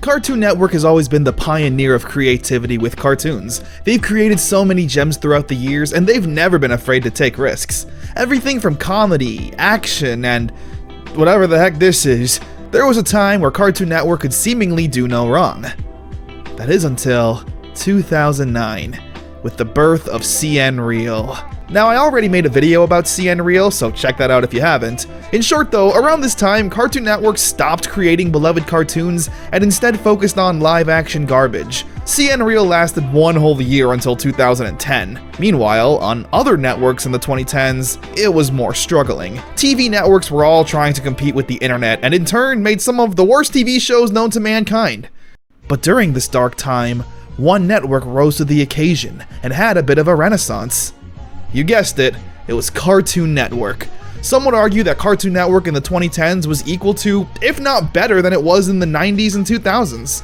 Cartoon Network has always been the pioneer of creativity with cartoons. They've created so many gems throughout the years, and they've never been afraid to take risks. Everything from comedy, action, and whatever the heck this is. There was a time where Cartoon Network could seemingly do no wrong. That is until 2009, with the birth of CN Real. Now, I already made a video about CN Real, so check that out if you haven't. In short though, around this time, Cartoon Network stopped creating beloved cartoons and instead focused on live-action garbage. CN Real lasted one whole year until 2010. Meanwhile, on other networks in the 2010s, it was more struggling. TV networks were all trying to compete with the internet, and in turn made some of the worst TV shows known to mankind. But during this dark time, one network rose to the occasion and had a bit of a renaissance. You guessed it, it was Cartoon Network. Some would argue that Cartoon Network in the 2010s was equal to, if not better than it was in the 90s and 2000s.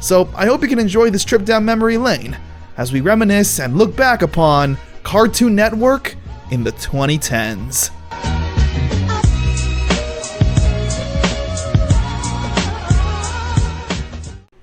So I hope you can enjoy this trip down memory lane as we reminisce and look back upon Cartoon Network in the 2010s.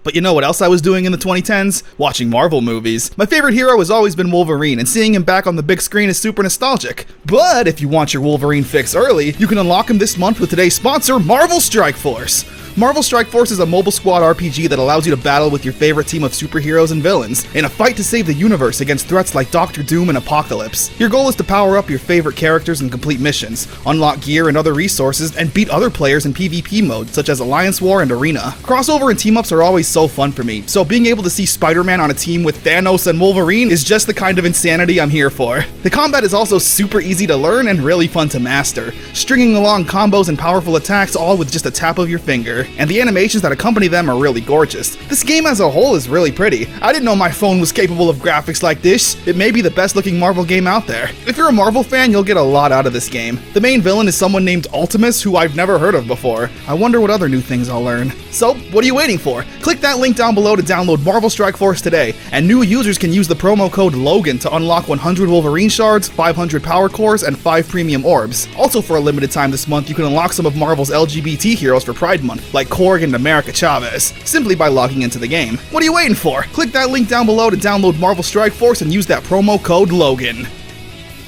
But you know what else I was doing in the 2010s? Watching Marvel movies. My favorite hero has always been Wolverine, and seeing him back on the big screen is super nostalgic. But if you want your Wolverine fix early, you can unlock him this month with today's sponsor, Marvel Strike Force. Marvel Strike Force is a mobile squad RPG that allows you to battle with your favorite team of superheroes and villains in a fight to save the universe against threats like Doctor Doom and Apocalypse. Your goal is to power up your favorite characters and complete missions, unlock gear and other resources, and beat other players in PvP modes such as Alliance War and Arena. Crossover and team-ups are always so fun for me, so being able to see Spider-Man on a team with Thanos and Wolverine is just the kind of insanity I'm here for. The combat is also super easy to learn and really fun to master, stringing along combos and powerful attacks all with just a tap of your finger. And the animations that accompany them are really gorgeous. This game as a whole is really pretty. I didn't know my phone was capable of graphics like this. It may be the best looking Marvel game out there. If you're a Marvel fan, you'll get a lot out of this game. The main villain is someone named Ultimus, who I've never heard of before. I wonder what other new things I'll learn. So, what are you waiting for? Click that link down below to download Marvel Strike Force today, and new users can use the promo code LOGAN to unlock 100 Wolverine shards, 500 power cores, and 5 premium orbs. Also, for a limited time this month, you can unlock some of Marvel's LGBT heroes for Pride Month, like Korg and America Chavez, simply by logging into the game. What are you waiting for? Click that link down below to download Marvel Strike Force and use that promo code LOGAN.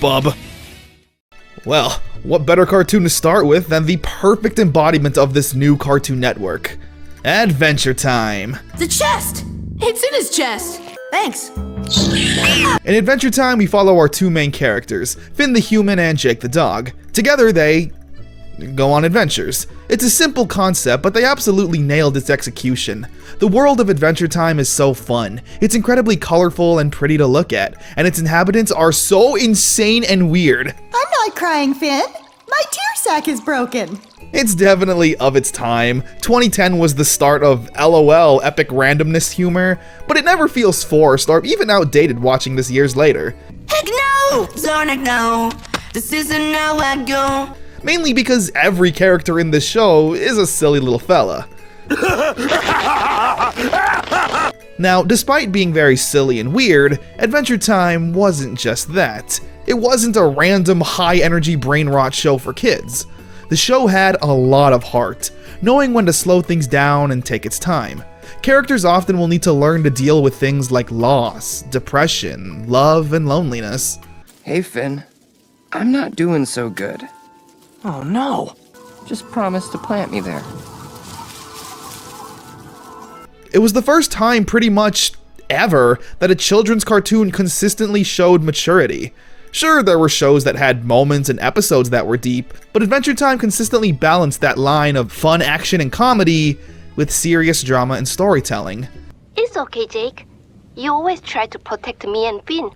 Bub. Well, what better cartoon to start with than the perfect embodiment of this new Cartoon Network? Adventure Time. The chest! It's in his chest! Thanks. In Adventure Time, we follow our two main characters, Finn the human and Jake the dog. Together, they go on adventures. It's a simple concept, but they absolutely nailed its execution. The world of Adventure Time is so fun. It's incredibly colorful and pretty to look at, and its inhabitants are so insane and weird. I'm not crying, Finn. My tear sac is broken. It's definitely of its time. 2010 was the start of LOL epic randomness humor, but it never feels forced or even outdated watching this years later. Heck no! Sonic, no! This isn't how I go. Mainly because every character in this show is a silly little fella. Now, despite being very silly and weird, Adventure Time wasn't just that. It wasn't a random high-energy brain rot show for kids. The show had a lot of heart, knowing when to slow things down and take its time. Characters often will need to learn to deal with things like loss, depression, love, and loneliness. Hey Finn, I'm not doing so good. Oh no! Just promise to plant me there. It was the first time pretty much ever that a children's cartoon consistently showed maturity. Sure, there were shows that had moments and episodes that were deep, but Adventure Time consistently balanced that line of fun action and comedy with serious drama and storytelling. It's okay, Jake. You always try to protect me and Finn,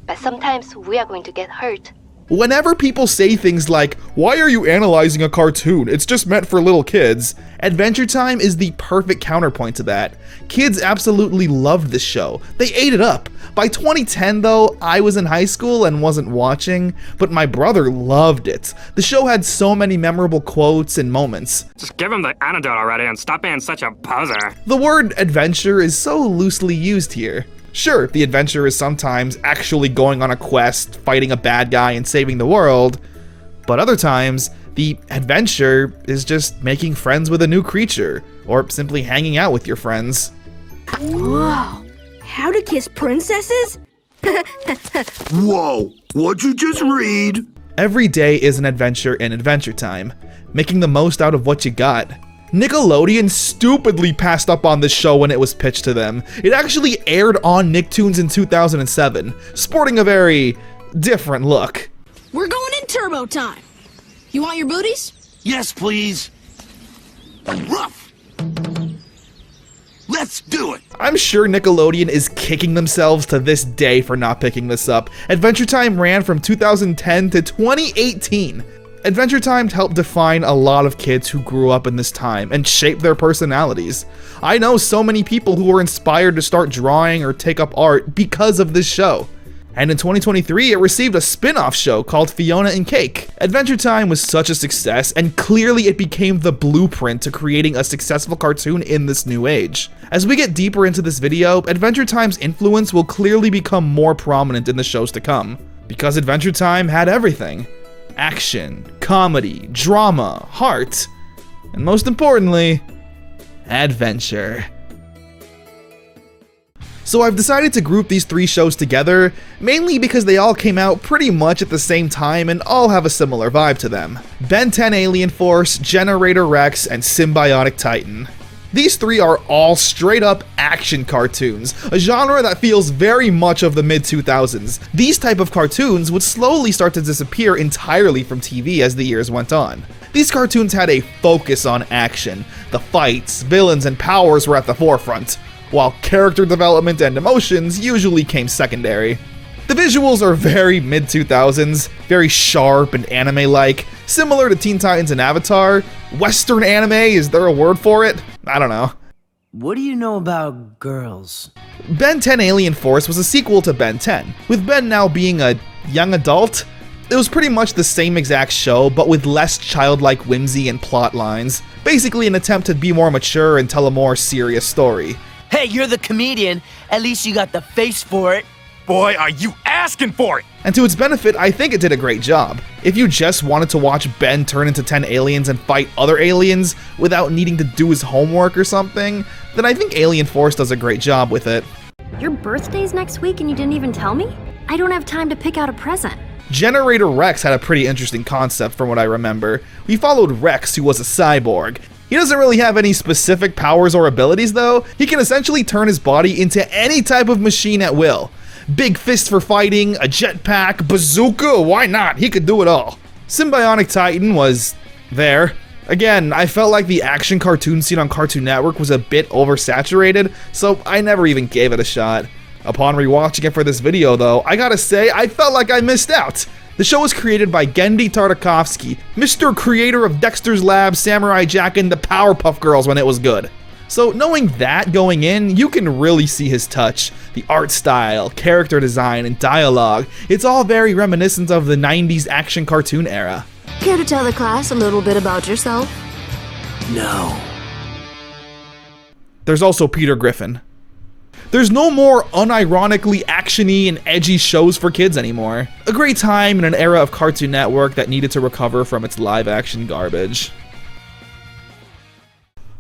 but sometimes we are going to get hurt. Whenever people say things like, "Why are you analyzing a cartoon? It's just meant for little kids," Adventure Time is the perfect counterpoint to that. Kids absolutely loved this show. They ate it up. By 2010 though, I was in high school and wasn't watching, but my brother loved it. The show had so many memorable quotes and moments. Just give him the antidote already and stop being such a poser. The word adventure is so loosely used here. Sure, the adventure is sometimes actually going on a quest, fighting a bad guy, and saving the world, but other times, The adventure is just making friends with a new creature, or simply hanging out with your friends. Whoa, how to kiss princesses? Whoa, what'd you just read? Every day is an adventure in Adventure Time, making the most out of what you got. Nickelodeon stupidly passed up on this show when it was pitched to them. It actually aired on Nicktoons in 2007, sporting a very different look. We're going in turbo time. You want your booties? Yes, please. Rough. Let's do it. I'm sure Nickelodeon is kicking themselves to this day for not picking this up. Adventure Time ran from 2010 to 2018. Adventure Time helped define a lot of kids who grew up in this time and shape their personalities. I know so many people who were inspired to start drawing or take up art because of this show. And in 2023, it received a spin-off show called Fiona and Cake. Adventure Time was such a success, and clearly it became the blueprint to creating a successful cartoon in this new age. As we get deeper into this video, Adventure Time's influence will clearly become more prominent in the shows to come. Because Adventure Time had everything. Action, comedy, drama, heart, and most importantly, adventure. So I've decided to group these three shows together, mainly because they all came out pretty much at the same time and all have a similar vibe to them. Ben 10 Alien Force, Generator Rex, and Symbiotic Titan. These three are all straight up action cartoons, a genre that feels very much of the mid-2000s. These type of cartoons would slowly start to disappear entirely from TV as the years went on. These cartoons had a focus on action. The fights, villains, and powers were at the forefront, while character development and emotions usually came secondary. The visuals are very mid-2000s, very sharp and anime-like, similar to Teen Titans and Avatar. Western anime, is there a word for it? I don't know. What do you know about girls? Ben 10 Alien Force was a sequel to Ben 10, with Ben now being a young adult. It was pretty much the same exact show, but with less childlike whimsy and plot lines. Basically an attempt to be more mature and tell a more serious story. Hey, you're the comedian. At least you got the face for it. Boy, are you asking for it! And to its benefit, I think it did a great job. If you just wanted to watch Ben turn into 10 aliens and fight other aliens without needing to do his homework or something, then I think Alien Force does a great job with it. Your birthday's next week and you didn't even tell me? I don't have time to pick out a present. Generator Rex had a pretty interesting concept from what I remember. We followed Rex, who was a cyborg. He doesn't really have any specific powers or abilities though. He can essentially turn his body into any type of machine at will. Big fist for fighting, a jetpack, bazooka, why not? He could do it all. Symbiotic Titan was there. Again, I felt like the action cartoon scene on Cartoon Network was a bit oversaturated, so I never even gave it a shot. Upon rewatching it for this video though, I gotta say, I felt like I missed out. The show was created by Genndy Tartakovsky, Mr. Creator of Dexter's Lab, Samurai Jack, and the Powerpuff Girls when it was good. So knowing that going in, you can really see his touch. The art style, character design, and dialogue, it's all very reminiscent of the 90s action cartoon era. Care to tell the class a little bit about yourself? No. There's also Peter Griffin. There's no more unironically actiony and edgy shows for kids anymore. A great time in an era of Cartoon Network that needed to recover from its live-action garbage.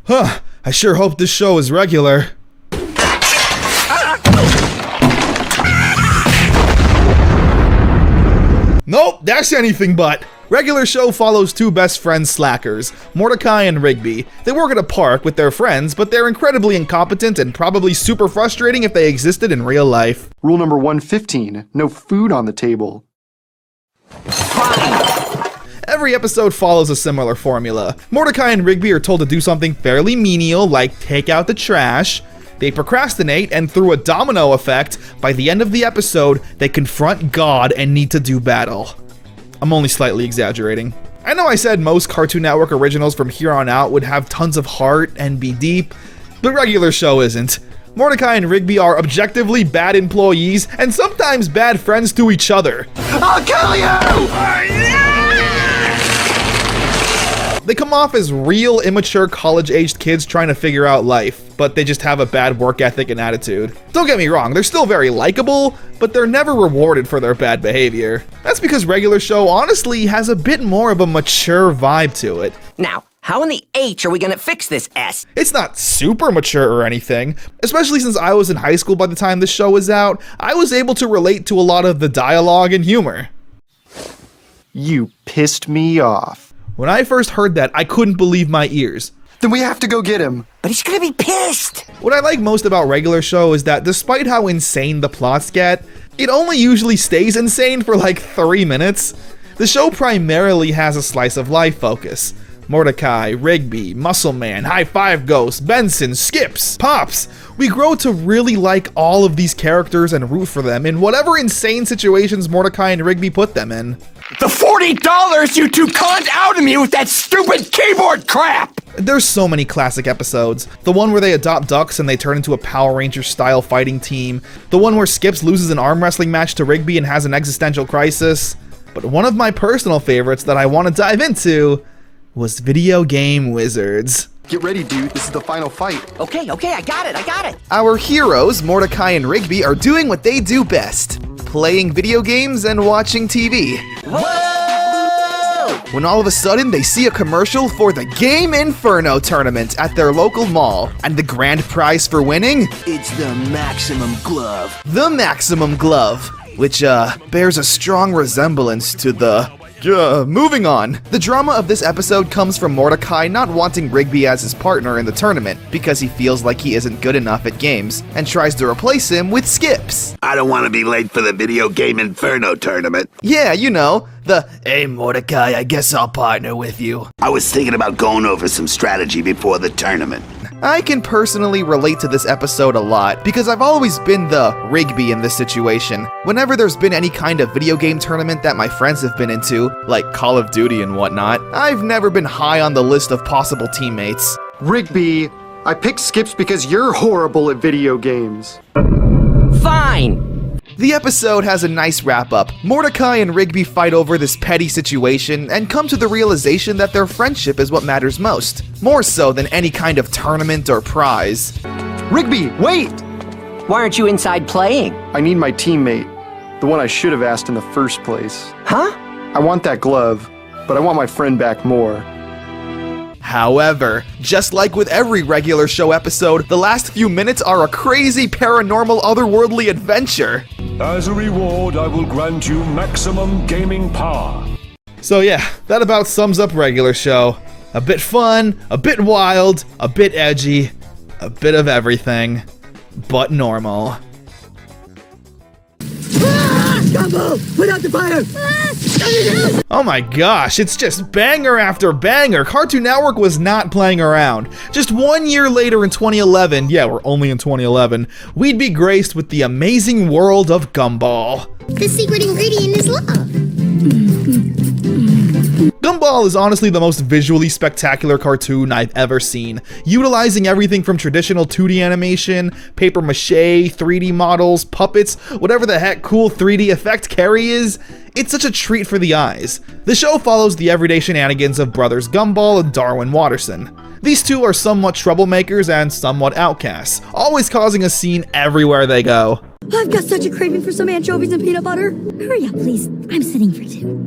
Huh, I sure hope this show is regular. Nope, that's anything but. Regular show follows two best friends slackers, Mordecai and Rigby. They work at a park with their friends, but they're incredibly incompetent and probably super frustrating if they existed in real life. Rule number 115, no food on the table. Every episode follows a similar formula. Mordecai and Rigby are told to do something fairly menial, like take out the trash. They procrastinate, and through a domino effect, by the end of the episode, they confront God and need to do battle. I'm only slightly exaggerating. I know I said most Cartoon Network originals from here on out would have tons of heart and be deep, but regular show isn't. Mordecai and Rigby are objectively bad employees and sometimes bad friends to each other. I'll kill you! They come off as real immature college-aged kids trying to figure out life, but they just have a bad work ethic and attitude. Don't get me wrong, they're still very likable, but they're never rewarded for their bad behavior. That's because Regular Show honestly has a bit more of a mature vibe to it. Now, how in the H are we gonna fix this S? It's not super mature or anything, especially since I was in high school by the time this show was out. I was able to relate to a lot of the dialogue and humor. You pissed me off. When I first heard that, I couldn't believe my ears. Then we have to go get him. But he's gonna be pissed! What I like most about Regular Show is that despite how insane the plots get, it only usually stays insane for like 3 minutes. The show primarily has a slice of life focus. Mordecai, Rigby, Muscle Man, High Five Ghost, Benson, Skips, Pops. We grow to really like all of these characters and root for them in whatever insane situations Mordecai and Rigby put them in. The $40 you two conned out of me with that stupid keyboard crap! There's so many classic episodes. The one where they adopt ducks and they turn into a Power Ranger style fighting team. The one where Skips loses an arm wrestling match to Rigby and has an existential crisis. But one of my personal favorites that I want to dive into was Video Game Wizards. Get ready, dude. This is the final fight. Okay, I got it. Our heroes, Mordecai and Rigby, are doing what they do best. Playing video games and watching TV. Whoa! When all of a sudden they see a commercial for the Game Inferno tournament at their local mall. And the grand prize for winning? It's the Maximum Glove. The Maximum Glove, which bears a strong resemblance to the... moving on. The drama of this episode comes from Mordecai not wanting Rigby as his partner in the tournament because he feels like he isn't good enough at games and tries to replace him with Skips. I don't want to be late for the Video Game Inferno tournament. Yeah, you know, the, hey Mordecai, I guess I'll partner with you. I was thinking about going over some strategy before the tournament. I can personally relate to this episode a lot because I've always been the Rigby in this situation. Whenever there's been any kind of video game tournament that my friends have been into, like Call of Duty and whatnot, I've never been high on the list of possible teammates. Rigby, I picked Skips because you're horrible at video games. Fine! The episode has a nice wrap-up. Mordecai and Rigby fight over this petty situation and come to the realization that their friendship is what matters most, more so than any kind of tournament or prize. Rigby, wait! Why aren't you inside playing? I need my teammate. The one I should have asked in the first place. Huh? I want that glove, but I want my friend back more. However, just like with every Regular Show episode, the last few minutes are a crazy paranormal otherworldly adventure. As a reward, I will grant you maximum gaming power. So yeah, that about sums up Regular Show. A bit fun, a bit wild, a bit edgy, a bit of everything, but normal. Oh my gosh, it's just banger after banger. Cartoon Network was not playing around. Just 1 year later in 2011, yeah, we're only in 2011, we'd be graced with the amazing world of Gumball. The secret ingredient is love. Gumball is honestly the most visually spectacular cartoon I've ever seen, utilizing everything from traditional 2D animation, paper mache, 3D models, puppets, whatever the heck cool 3D effect carry is. It's such a treat for the eyes. The show follows the everyday shenanigans of brothers Gumball and Darwin Watterson. These two are somewhat troublemakers and somewhat outcasts, always causing a scene everywhere they go. I've got such a craving for some anchovies and peanut butter. Hurry up, please. I'm sitting for two.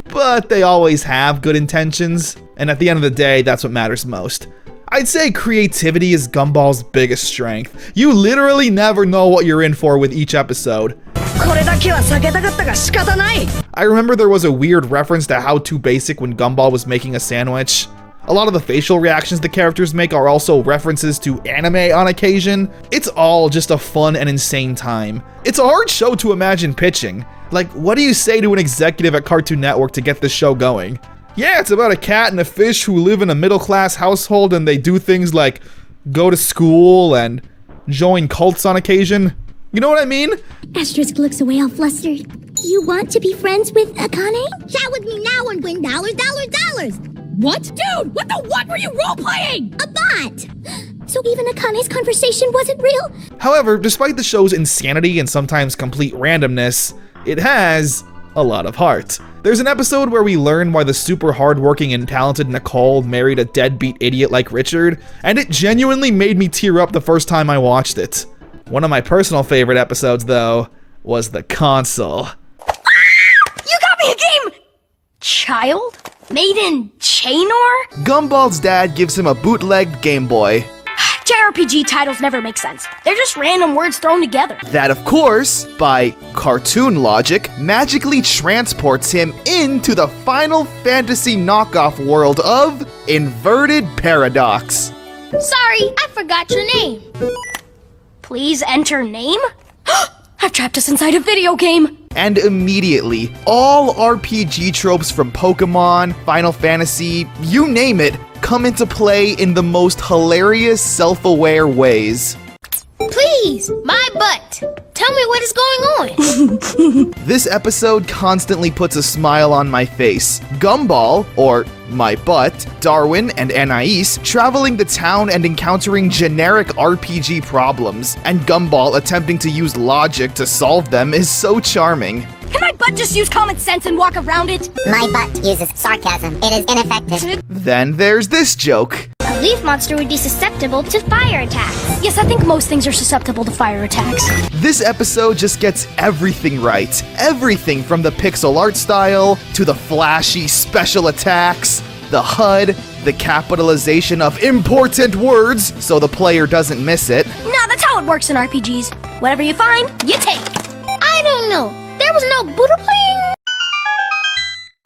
But they always have good intentions, and at the end of the day, that's what matters most. I'd say creativity is Gumball's biggest strength. You literally never know what you're in for with each episode. I remember there was a weird reference to How Too Basic when Gumball was making a sandwich. A lot of the facial reactions the characters make are also references to anime on occasion. It's all just a fun and insane time. It's a hard show to imagine pitching. Like, what do you say to an executive at Cartoon Network to get this show going? Yeah, it's about a cat and a fish who live in a middle-class household and they do things like go to school and join cults on occasion. You know what I mean? Asterisk looks away all flustered. You want to be friends with Akane? Chat with me now and win dollars. What? Dude, what the what were you role-playing? A bot! So even Akane's conversation wasn't real? However, despite the show's insanity and sometimes complete randomness, it has a lot of heart. There's an episode where we learn why the super hardworking and talented Nicole married a deadbeat idiot like Richard, and it genuinely made me tear up the first time I watched it. One of my personal favorite episodes, though, was the console. You got me a game! Child? Made in Chainor? Gumball's dad gives him a bootlegged Game Boy. JRPG titles never make sense. They're just random words thrown together. That, of course, by cartoon logic, magically transports him into the Final Fantasy knockoff world of Inverted Paradox. Sorry, I forgot your name. Please enter name? I've trapped us inside a video game. And immediately, all RPG tropes from Pokemon, Final Fantasy, you name it, come into play in the most hilarious, self-aware ways. Please, my butt. Tell me what is going on. This episode constantly puts a smile on my face. Gumball, or my butt, Darwin, and Anais traveling to town and encountering generic RPG problems, and Gumball attempting to use logic to solve them is so charming. Can my butt just use common sense and walk around it? My butt uses sarcasm. It is ineffective. Then there's this joke. A leaf monster would be susceptible to fire attacks. Yes, I think most things are susceptible to fire attacks. This episode just gets everything right. Everything from the pixel art style, to the flashy special attacks, the HUD, the capitalization of important words so the player doesn't miss it. Nah, that's how it works in RPGs. Whatever you find, you take. I don't know. There was no Buddha playing?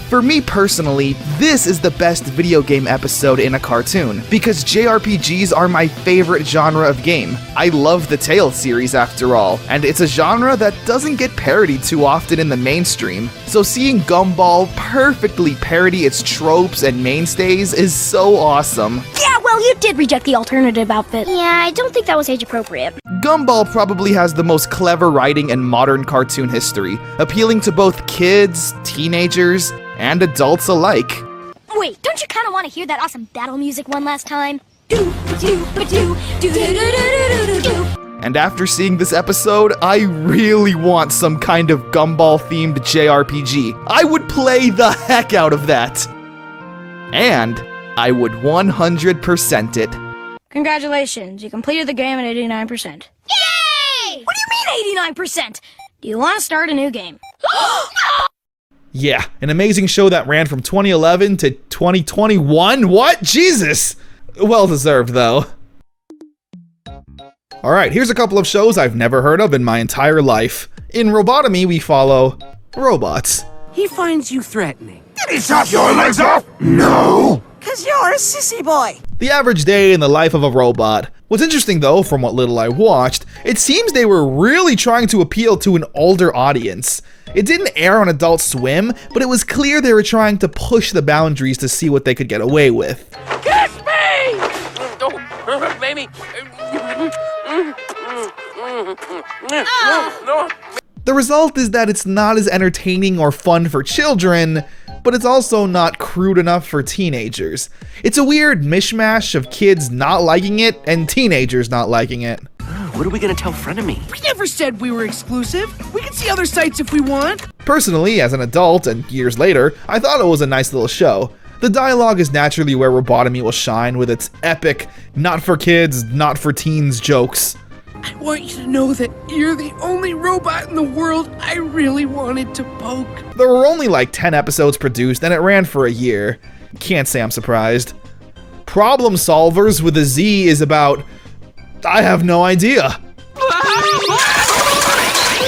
For me personally, this is the best video game episode in a cartoon, because JRPGs are my favorite genre of game. I love the Tales series after all, and it's a genre that doesn't get parodied too often in the mainstream, so seeing Gumball perfectly parody its tropes and mainstays is so awesome. Yeah, well, you did reject the alternative outfit. Yeah, I don't think that was age appropriate. Gumball probably has the most clever writing in modern cartoon history, appealing to both kids, teenagers, and adults alike. Wait, don't you kind of want to hear that awesome battle music one last time? And after seeing this episode, I really want some kind of Gumball-themed JRPG. I would play the heck out of that. And I would 100% it. Congratulations, you completed the game at 89%. Yay! What do you mean 89%? Do you want to start a new game? Yeah, an amazing show that ran from 2011 to 2021? What? Jesus! Well deserved, though. Alright, here's a couple of shows I've never heard of in my entire life. In Robotomy, we follow robots. He finds you threatening. Did he chop your legs off? No! 'Cause you're a sissy boy. The average day in the life of a robot. What's interesting though, from what little I watched, it seems they were really trying to appeal to an older audience. It didn't air on Adult Swim, but it was clear they were trying to push the boundaries to see what they could get away with. Kiss me! Oh, baby. No. The result is that it's not as entertaining or fun for children, but it's also not crude enough for teenagers. It's a weird mishmash of kids not liking it and teenagers not liking it. What are we gonna tell Frenemy? We never said we were exclusive. We can see other sites if we want. Personally, as an adult and years later, I thought it was a nice little show. The dialogue is naturally where Robotomy will shine with its epic, not for kids, not for teens jokes. I want you to know that you're the only robot in the world I really wanted to poke. There were only like 10 episodes produced and it ran for a year. Can't say I'm surprised. Problem Solvers with a Z is about... I have no idea.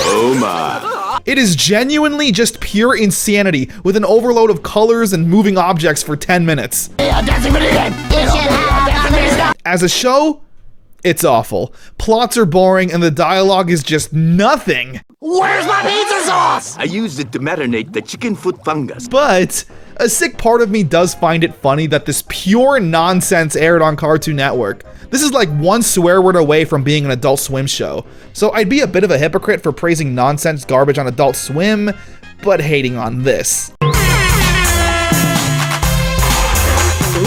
Oh my. It is genuinely just pure insanity with an overload of colors and moving objects for 10 minutes. As a show, it's awful. Plots are boring and the dialogue is just nothing. Where's my pizza sauce? I used it to marinate the chicken foot fungus. But a sick part of me does find it funny that this pure nonsense aired on Cartoon Network. This is like one swear word away from being an Adult Swim show. So I'd be a bit of a hypocrite for praising nonsense garbage on Adult Swim, but hating on this.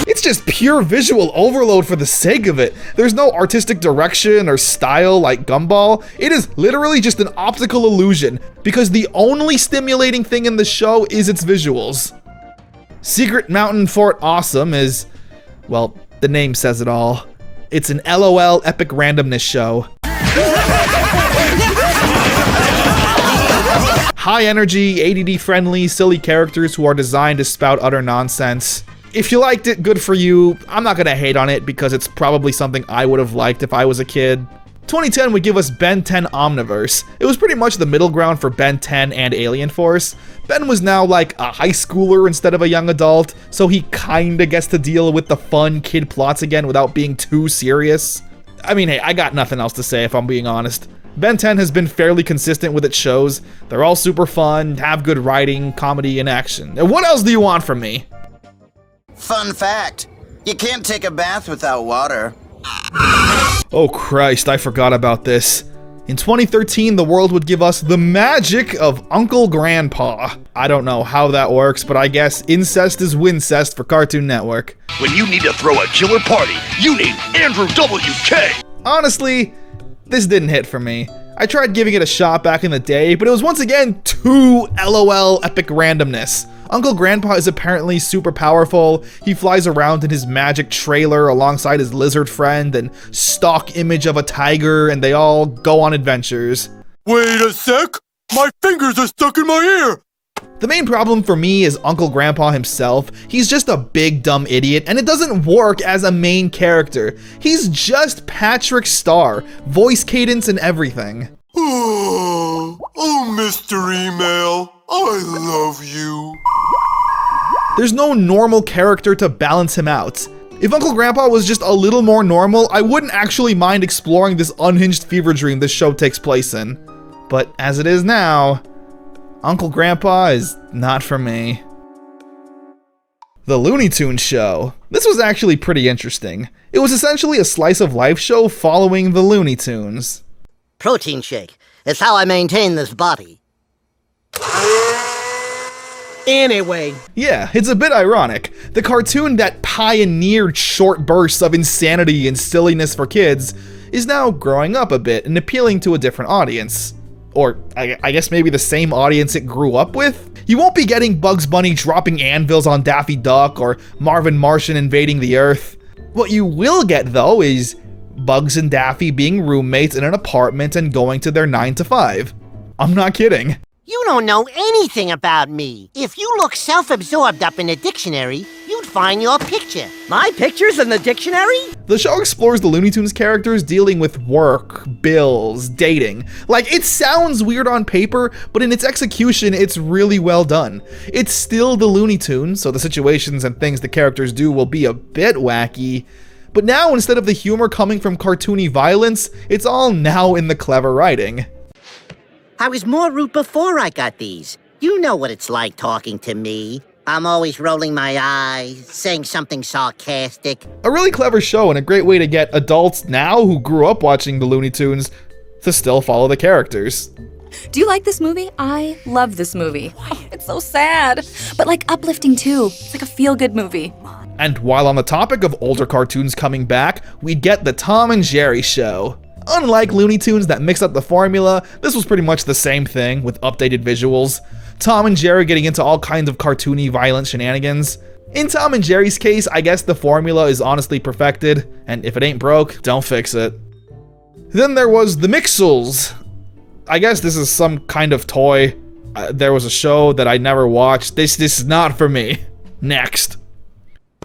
It's It's just pure visual overload for the sake of it. There's no artistic direction or style like Gumball. It is literally just an optical illusion because the only stimulating thing in the show is its visuals. Secret Mountain Fort Awesome is, well, the name says it all. It's an LOL epic randomness show. High energy, ADD friendly, silly characters who are designed to spout utter nonsense. If you liked it, good for you. I'm not gonna hate on it because it's probably something I would have liked if I was a kid. 2010 would give us Ben 10 Omniverse. It was pretty much the middle ground for Ben 10 and Alien Force. Ben was now like a high schooler instead of a young adult, so he kinda gets to deal with the fun kid plots again without being too serious. I mean, hey, I got nothing else to say if I'm being honest. Ben 10 has been fairly consistent with its shows. They're all super fun, have good writing, comedy, and action. And what else do you want from me? Fun fact, you can't take a bath without water. Oh Christ, I forgot about this. In 2013, the world would give us the magic of Uncle Grandpa. I don't know how that works, but I guess incest is wincest for Cartoon Network. When you need to throw a killer party, you need Andrew WK! Honestly, this didn't hit for me. I tried giving it a shot back in the day, but it was once again too LOL epic randomness. Uncle Grandpa is apparently super powerful. He flies around in his magic trailer alongside his lizard friend and stock image of a tiger, and they all go on adventures. Wait a sec! My fingers are stuck in my ear! The main problem for me is Uncle Grandpa himself. He's just a big dumb idiot, and it doesn't work as a main character. He's just Patrick Star, voice cadence and everything. Oh, Mr. Email, I love you. There's no normal character to balance him out. If Uncle Grandpa was just a little more normal, I wouldn't actually mind exploring this unhinged fever dream this show takes place in. But as it is now, Uncle Grandpa is not for me. The Looney Tunes Show. This was actually pretty interesting. It was essentially a slice of life show following the Looney Tunes. Protein shake. It's how I maintain this body. Anyway. Yeah, it's a bit ironic. The cartoon that pioneered short bursts of insanity and silliness for kids is now growing up a bit and appealing to a different audience. Or, I guess maybe the same audience it grew up with? You won't be getting Bugs Bunny dropping anvils on Daffy Duck or Marvin Martian invading the Earth. What you will get, though, is Bugs and Daffy being roommates in an apartment and going to their 9 to 5. I'm not kidding. You don't know anything about me. If you look self-absorbed up in a dictionary, you'd find your picture. My picture's in the dictionary? The show explores the Looney Tunes characters dealing with work, bills, dating. Like, it sounds weird on paper, but in its execution, it's really well done. It's still the Looney Tunes, so the situations and things the characters do will be a bit wacky. But now, instead of the humor coming from cartoony violence, it's all now in the clever writing. I was more rude before I got these. You know what it's like talking to me. I'm always rolling my eyes, saying something sarcastic. A really clever show and a great way to get adults now who grew up watching the Looney Tunes to still follow the characters. Do you like this movie? I love this movie. Oh, it's so sad, but like uplifting too. It's like a feel-good movie. And while on the topic of older cartoons coming back, we get the Tom and Jerry Show. Unlike Looney Tunes that mix up the formula, this was pretty much the same thing with updated visuals. Tom and Jerry getting into all kinds of cartoony violent shenanigans. In Tom and Jerry's case, I guess the formula is honestly perfected, and if it ain't broke, don't fix it. Then there was the Mixels. I guess this is some kind of toy. There was a show that I never watched. This is not for me. Next.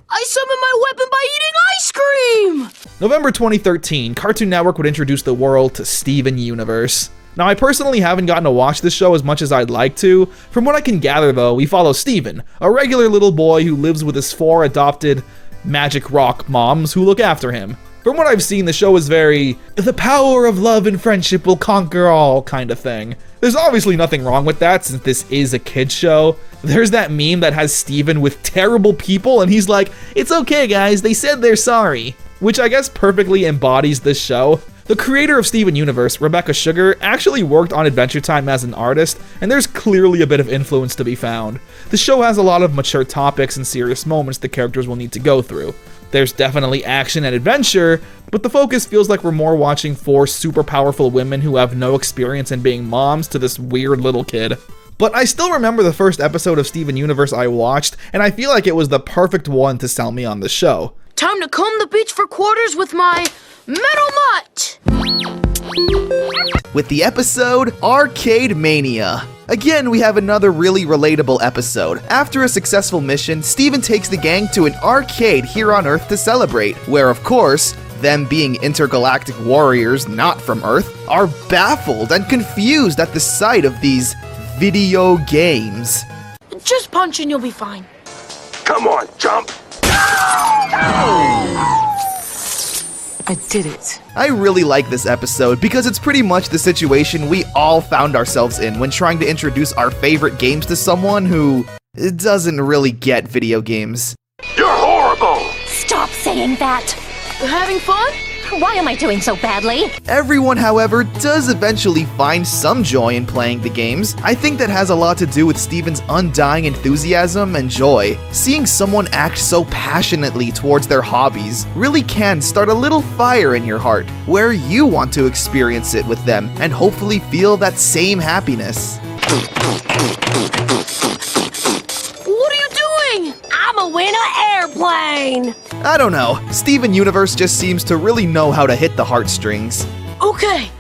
I summoned my weapon by eating ice cream! November 2013, Cartoon Network would introduce the world to Steven Universe. Now, I personally haven't gotten to watch this show as much as I'd like to. From what I can gather, though, we follow Steven, a regular little boy who lives with his 4 adopted magic rock moms who look after him. From what I've seen, the show is very, the power of love and friendship will conquer all kind of thing. There's obviously nothing wrong with that since this is a kid's show. There's that meme that has Steven with terrible people and he's like, it's okay guys, they said they're sorry. Which I guess perfectly embodies this show. The creator of Steven Universe, Rebecca Sugar, actually worked on Adventure Time as an artist, and there's clearly a bit of influence to be found. The show has a lot of mature topics and serious moments the characters will need to go through. There's definitely action and adventure, but the focus feels like we're more watching 4 super powerful women who have no experience in being moms to this weird little kid. But I still remember the first episode of Steven Universe I watched, and I feel like it was the perfect one to sell me on the show. Time to comb the beach for quarters with my metal mutt! With the episode Arcade Mania. Again, we have another really relatable episode. After a successful mission, Steven takes the gang to an arcade here on Earth to celebrate, where of course, them being intergalactic warriors not from Earth, are baffled and confused at the sight of these video games. Just punch and you'll be fine. Come on, jump! I did it. I really like this episode because it's pretty much the situation we all found ourselves in when trying to introduce our favorite games to someone who doesn't really get video games. You're horrible! Stop saying that! Having fun? Why am I doing so badly? Everyone, however, does eventually find some joy in playing the games. I think that has a lot to do with Steven's undying enthusiasm and joy. Seeing someone act so passionately towards their hobbies really can start a little fire in your heart, where you want to experience it with them and hopefully feel that same happiness. What are you doing? I'ma win an airplane! I don't know, Steven Universe just seems to really know how to hit the heartstrings. Okay.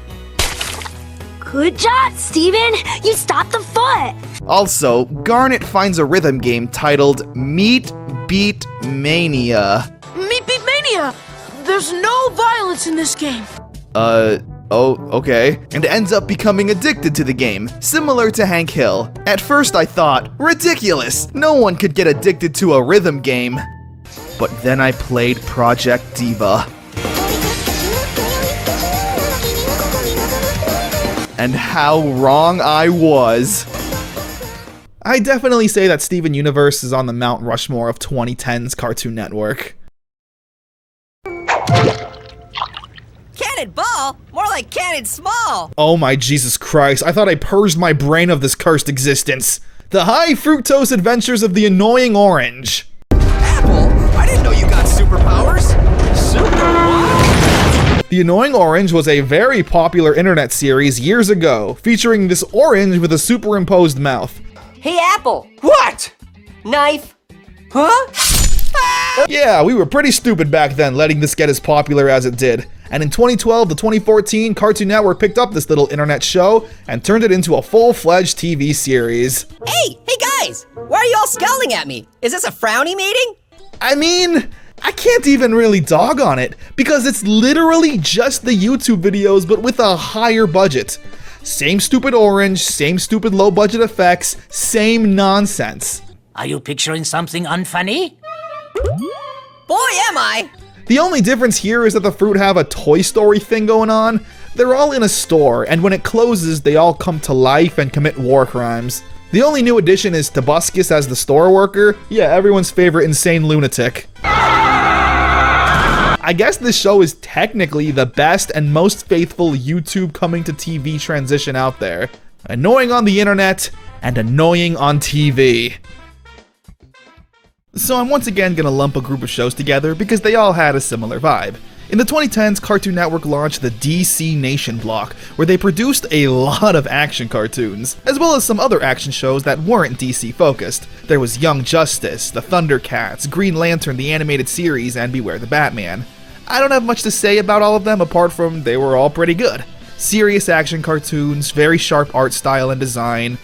Good job, Steven! You stopped the foot! Also, Garnet finds a rhythm game titled Meat Beat Mania. Meat Beat Mania! There's no violence in this game. Oh, okay. And ends up becoming addicted to the game, similar to Hank Hill. At first I thought, ridiculous! No one could get addicted to a rhythm game. But then I played Project Diva. And how wrong I was. I definitely say that Steven Universe is on the Mount Rushmore of 2010's Cartoon Network. Cannonball? More like cannon small! Oh my Jesus Christ, I thought I purged my brain of this cursed existence. The High Fructose Adventures of the Annoying Orange. Apple? I didn't know you got superpowers! Super what? The Annoying Orange was a very popular internet series years ago, featuring this orange with a superimposed mouth. Hey Apple! What? Knife? Huh? Yeah, we were pretty stupid back then letting this get as popular as it did. And in 2012 to 2014, Cartoon Network picked up this little internet show and turned it into a full-fledged TV series. Hey guys! Why are you all scowling at me? Is this a frowny meeting? I mean, I can't even really dog on it, because it's literally just the YouTube videos but with a higher budget. Same stupid orange, same stupid low-budget effects, same nonsense. Are you picturing something unfunny? Boy, am I! The only difference here is that the fruit have a Toy Story thing going on. They're all in a store, and when it closes, they all come to life and commit war crimes. The only new addition is Tobuscus as the store worker. Yeah, everyone's favorite insane lunatic. I guess this show is technically the best and most faithful YouTube coming to TV transition out there. Annoying on the internet and annoying on TV. So I'm once again gonna lump a group of shows together because they all had a similar vibe. In the 2010s, Cartoon Network launched the DC Nation block, where they produced a lot of action cartoons, as well as some other action shows that weren't DC focused. There was Young Justice, the Thundercats, Green Lantern the animated series, and Beware the Batman. I don't have much to say about all of them apart from they were all pretty good. Serious action cartoons, very sharp art style and design.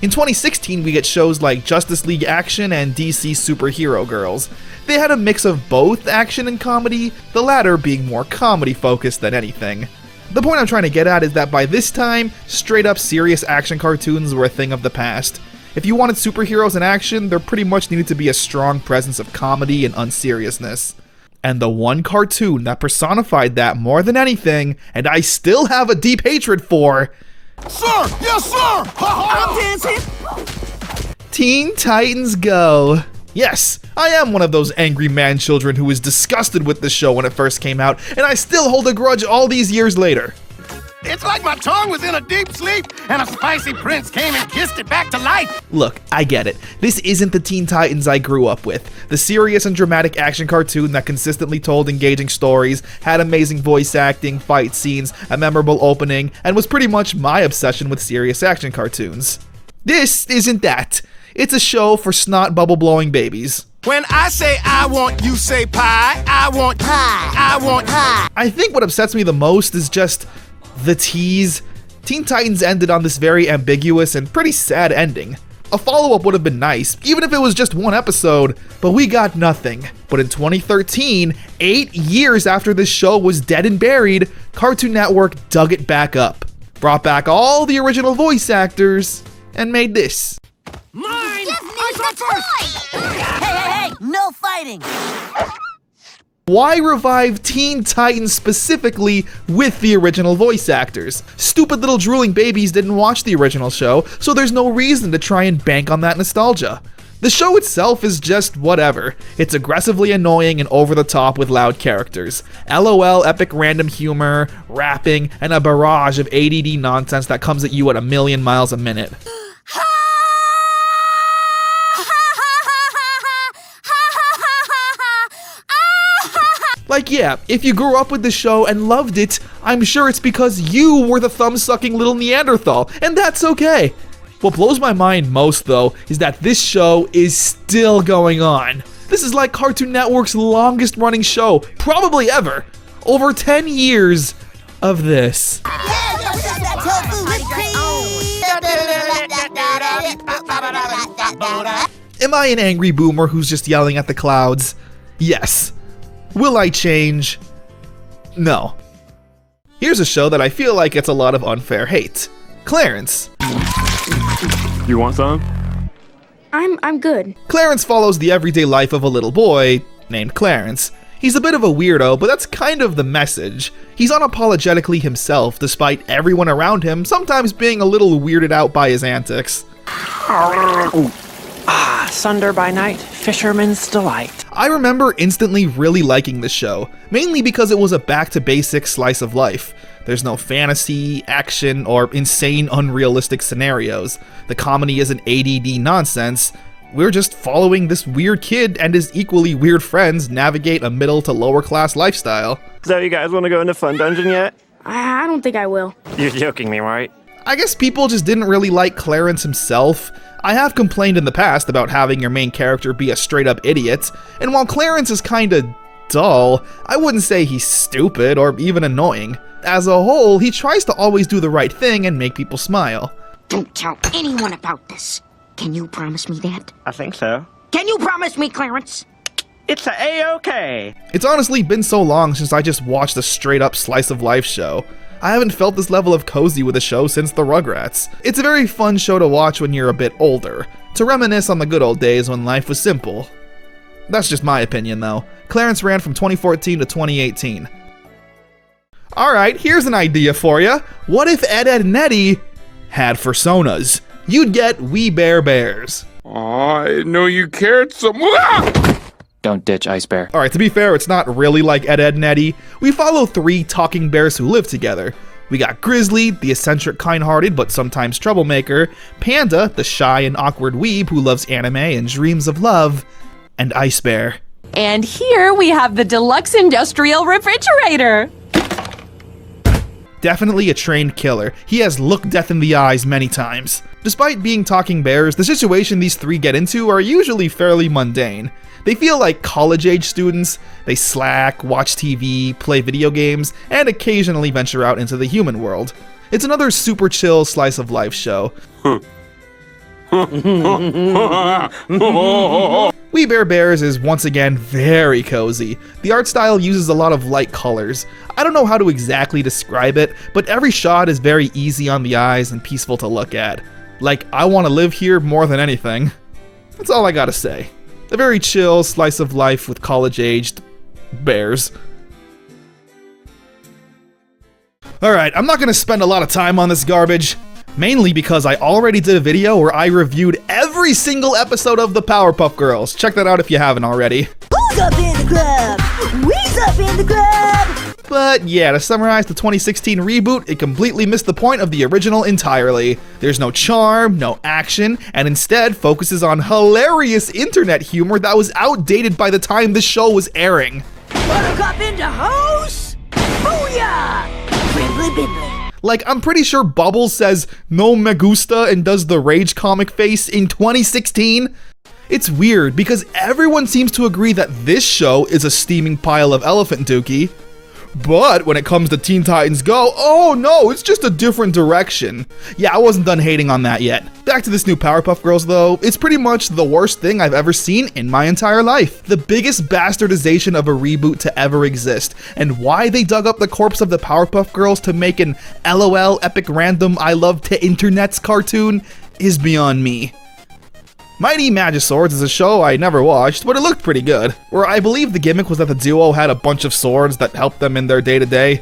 In 2016, we get shows like Justice League Action and DC Superhero Girls. They had a mix of both action and comedy, the latter being more comedy-focused than anything. The point I'm trying to get at is that by this time, straight-up serious action cartoons were a thing of the past. If you wanted superheroes in action, there pretty much needed to be a strong presence of comedy and unseriousness. And the one cartoon that personified that more than anything, and I still have a deep hatred for... Sir! Yes, sir! I'm dancing! Teen Titans Go! Yes, I am one of those angry man-children who was disgusted with the show when it first came out, and I still hold a grudge all these years later. It's like my tongue was in a deep sleep and a spicy prince came and kissed it back to life. Look, I get it. This isn't the Teen Titans I grew up with. The serious and dramatic action cartoon that consistently told engaging stories, had amazing voice acting, fight scenes, a memorable opening, and was pretty much my obsession with serious action cartoons. This isn't that. It's a show for snot bubble-blowing babies. When I say I want, you say pie. I want pie. I want pie. I think what upsets me the most is just the tease. Teen Titans ended on this very ambiguous and pretty sad ending. A follow-up would have been nice, even if it was just one episode, but we got nothing. But in 2013, 8 years after this show was dead and buried, Cartoon Network dug it back up, brought back all the original voice actors, and made this. Mine! I got first! Hey, no fighting! Why revive Teen Titans specifically with the original voice actors? Stupid little drooling babies didn't watch the original show, so there's no reason to try and bank on that nostalgia. The show itself is just whatever. It's aggressively annoying and over the top with loud characters. LOL epic random humor, rapping, and a barrage of ADD nonsense that comes at you at a million miles a minute. Like, yeah, if you grew up with the show and loved it, I'm sure it's because you were the thumb-sucking little Neanderthal, and that's okay. What blows my mind most, though, is that this show is still going on. This is like Cartoon Network's longest-running show, probably ever. Over 10 years of this. Am I an angry boomer who's just yelling at the clouds? Yes. Will I change? No. Here's a show that I feel like gets a lot of unfair hate. Clarence. You want some? I'm good. Clarence follows the everyday life of a little boy named Clarence. He's a bit of a weirdo, but that's kind of the message. He's unapologetically himself, despite everyone around him sometimes being a little weirded out by his antics. Sunder by night, fisherman's delight. I remember instantly really liking this show, mainly because it was a back-to-basics slice of life. There's no fantasy, action, or insane unrealistic scenarios. The comedy isn't ADD nonsense. We're just following this weird kid and his equally weird friends navigate a middle to lower class lifestyle. So you guys want to go into Fun Dungeon yet? I don't think I will. You're joking me, right? I guess people just didn't really like Clarence himself. I have complained in the past about having your main character be a straight-up idiot, and while Clarence is kinda dull, I wouldn't say he's stupid or even annoying. As a whole, he tries to always do the right thing and make people smile. Don't tell anyone about this. Can you promise me that? I think so. Can you promise me, Clarence? It's a A-OK. It's honestly been so long since I just watched a straight-up slice-of-life show. I haven't felt this level of cozy with a show since the Rugrats. It's a very fun show to watch when you're a bit older, to reminisce on the good old days when life was simple. That's just my opinion, though. Clarence ran from 2014 to 2018. Alright, here's an idea for you. What if Ed, Edd and Eddy had personas? You'd get We Bare Bears. I know you cared so much. Don't ditch Ice Bear. Alright, to be fair, it's not really like Ed, Edd and Eddy. We follow 3 talking bears who live together. We got Grizzly, the eccentric, kind-hearted, but sometimes troublemaker, Panda, the shy and awkward weeb who loves anime and dreams of love, and Ice Bear. And here we have the deluxe industrial refrigerator. Definitely a trained killer. He has looked death in the eyes many times. Despite being talking bears, the situation these 3 get into are usually fairly mundane. They feel like college-age students. They slack, watch TV, play video games, and occasionally venture out into the human world. It's another super chill slice of life show. We Bare Bears is once again very cozy. The art style uses a lot of light colors. I don't know how to exactly describe it, but every shot is very easy on the eyes and peaceful to look at. Like, I want to live here more than anything. That's all I gotta say. A very chill slice of life with college-aged bears. Alright, I'm not gonna spend a lot of time on this garbage, mainly because I already did a video where I reviewed every every single episode of the Powerpuff Girls. Check that out if you haven't already. Who's up in the club? We's up in the club! But yeah, to summarize the 2016 reboot, it completely missed the point of the original entirely. There's no charm, no action, and instead focuses on hilarious internet humor that was outdated by the time the show was airing. Buttercup into house? Booyah! Brimbly bimbly. Like, I'm pretty sure Bubbles says no me gusta and does the rage comic face in 2016. It's weird because everyone seems to agree that this show is a steaming pile of elephant dookie. But when it comes to Teen Titans Go, oh no, it's just a different direction. Yeah, I wasn't done hating on that yet. Back to this new Powerpuff Girls though, it's pretty much the worst thing I've ever seen in my entire life. The biggest bastardization of a reboot to ever exist, and why they dug up the corpse of the Powerpuff Girls to make an LOL epic random I love to internets cartoon is beyond me. Mighty Magis is a show I never watched, but it looked pretty good, where I believe the gimmick was that the duo had a bunch of swords that helped them in their day-to-day.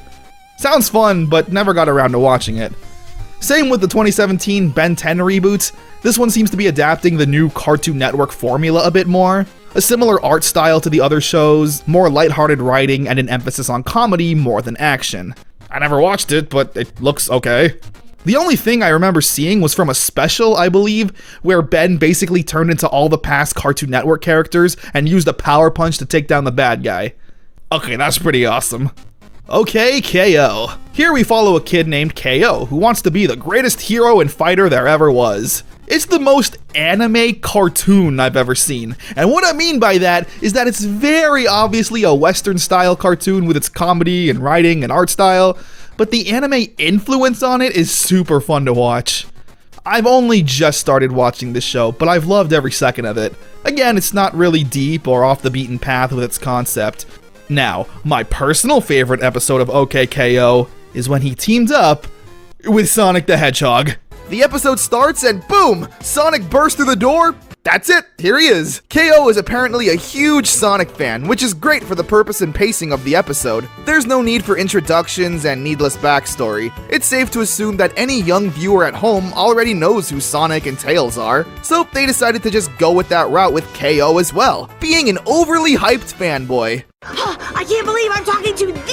Sounds fun, but never got around to watching it. Same with the 2017 Ben 10 reboot. This one seems to be adapting the new Cartoon Network formula a bit more. A similar art style to the other shows, more lighthearted writing, and an emphasis on comedy more than action. I never watched it, but it looks okay. The only thing I remember seeing was from a special, I believe, where Ben basically turned into all the past Cartoon Network characters and used a power punch to take down the bad guy. Okay, that's pretty awesome. Okay, KO. Here we follow a kid named KO who wants to be the greatest hero and fighter there ever was. It's the most anime cartoon I've ever seen, and what I mean by that is that it's very obviously a Western style cartoon with its comedy and writing and art style, but the anime influence on it is super fun to watch. I've only just started watching this show, but I've loved every second of it. Again, it's not really deep or off the beaten path with its concept. Now, my personal favorite episode of OKKO is when he teamed up with Sonic the Hedgehog. The episode starts and boom! Sonic bursts through the door. That's it, here he is. KO is apparently a huge Sonic fan, which is great for the purpose and pacing of the episode. There's no need for introductions and needless backstory. It's safe to assume that any young viewer at home already knows who Sonic and Tails are, so they decided to just go with that route with KO as well, being an overly hyped fanboy. I can't believe I'm talking to the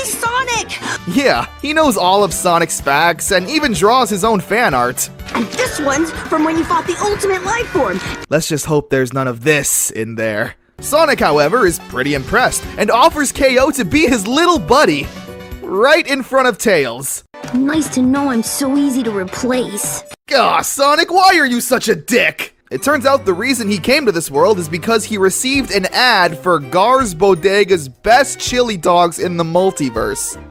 Sonic! Yeah, he knows all of Sonic's facts and even draws his own fan art. And this one's from when you fought the ultimate life form. Let's just hope there's none of this in there. Sonic, however, is pretty impressed and offers KO to be his little buddy, right in front of Tails. Nice to know I'm so easy to replace. Aw, Sonic, why are you such a dick? It turns out the reason he came to this world is because he received an ad for Gar's Bodega's best chili dogs in the multiverse.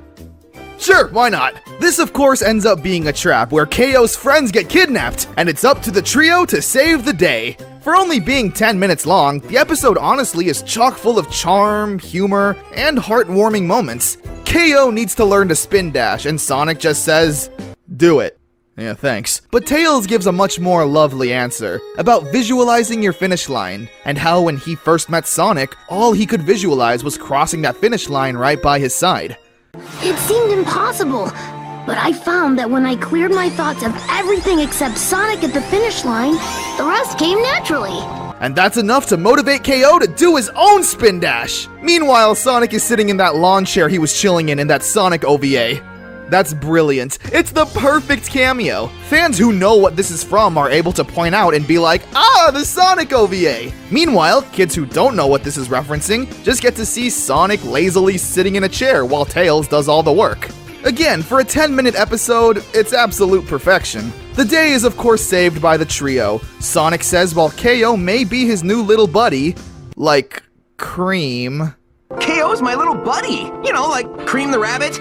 Sure, why not? This of course ends up being a trap where KO's friends get kidnapped, and it's up to the trio to save the day. For only being 10 minutes long, the episode honestly is chock full of charm, humor, and heartwarming moments. KO needs to learn to spin dash, and Sonic just says, "Do it." Yeah, thanks. But Tails gives a much more lovely answer about visualizing your finish line, and how when he first met Sonic, all he could visualize was crossing that finish line right by his side. It seemed impossible, but I found that when I cleared my thoughts of everything except Sonic at the finish line, the rest came naturally. And that's enough to motivate KO to do his own spin dash! Meanwhile, Sonic is sitting in that lawn chair he was chilling in that Sonic OVA. That's brilliant. It's the perfect cameo. Fans who know what this is from are able to point out and be like, ah, the Sonic OVA! Meanwhile, kids who don't know what this is referencing just get to see Sonic lazily sitting in a chair while Tails does all the work. Again, for a 10-minute episode, it's absolute perfection. The day is of course saved by the trio. Sonic says while KO may be his new little buddy, like Cream. KO's my little buddy! You know, like Cream the Rabbit.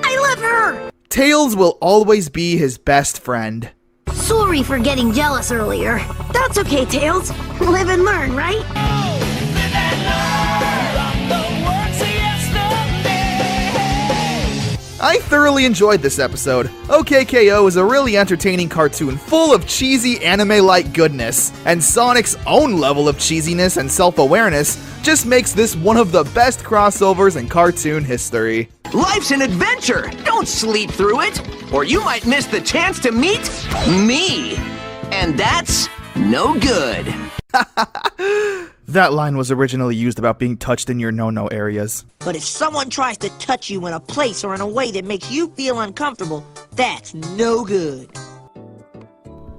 I love her! Tails will always be his best friend. Sorry for getting jealous earlier. That's okay, Tails. Live and learn, right? I thoroughly enjoyed this episode. OKKO is a really entertaining cartoon full of cheesy anime-like goodness, and Sonic's own level of cheesiness and self-awareness just makes this one of the best crossovers in cartoon history. Life's an adventure! Don't sleep through it, or you might miss the chance to meet me! And that's no good. That line was originally used about being touched in your no-no areas. But if someone tries to touch you in a place or in a way that makes you feel uncomfortable, that's no good.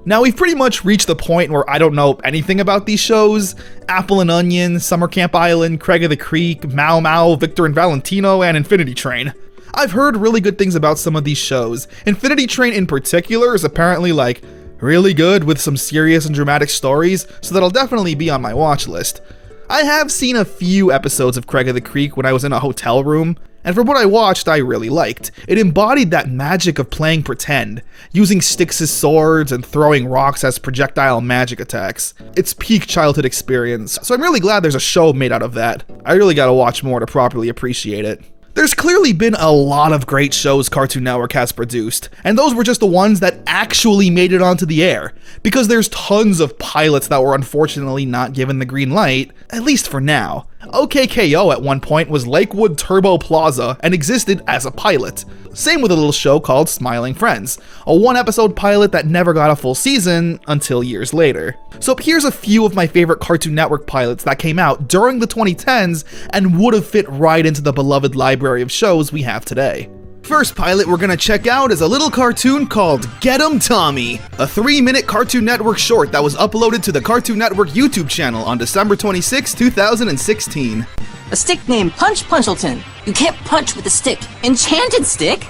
Now, we've pretty much reached the point where I don't know anything about these shows. Apple and Onion, Summer Camp Island, Craig of the Creek, Mau Mau, Victor and Valentino, and Infinity Train. I've heard really good things about some of these shows. Infinity Train in particular is apparently, like, really good with some serious and dramatic stories, so that'll definitely be on my watch list. I have seen a few episodes of Craig of the Creek when I was in a hotel room, and from what I watched, I really liked. It embodied that magic of playing pretend, using sticks as swords and throwing rocks as projectile magic attacks. It's peak childhood experience, so I'm really glad there's a show made out of that. I really gotta watch more to properly appreciate it. There's clearly been a lot of great shows Cartoon Network has produced, and those were just the ones that actually made it onto the air, because there's tons of pilots that were unfortunately not given the green light, at least for now. OKKO at one point was Lakewood Turbo Plaza and existed as a pilot. Same with a little show called Smiling Friends, a one-episode pilot that never got a full season until years later. So here's a few of my favorite Cartoon Network pilots that came out during the 2010s and would have fit right into the beloved library of shows we have today. First pilot we're gonna check out is a little cartoon called Get 'Em Tommy, a 3-minute Cartoon Network short that was uploaded to the Cartoon Network YouTube channel on December 26, 2016. A stick named Punch Punchelton. You can't punch with a stick. Enchanted stick?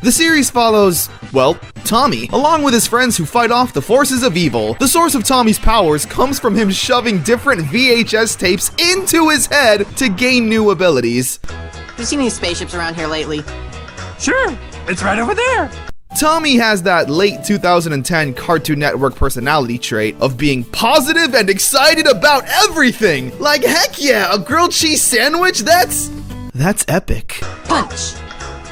The series follows, well, Tommy, along with his friends who fight off the forces of evil. The source of Tommy's powers comes from him shoving different VHS tapes into his head to gain new abilities. Have you seen any spaceships around here lately? Sure, it's right over there. Tommy has that late 2010 Cartoon Network personality trait of being positive and excited about everything. Like, heck yeah, a grilled cheese sandwich? That's epic. Punch!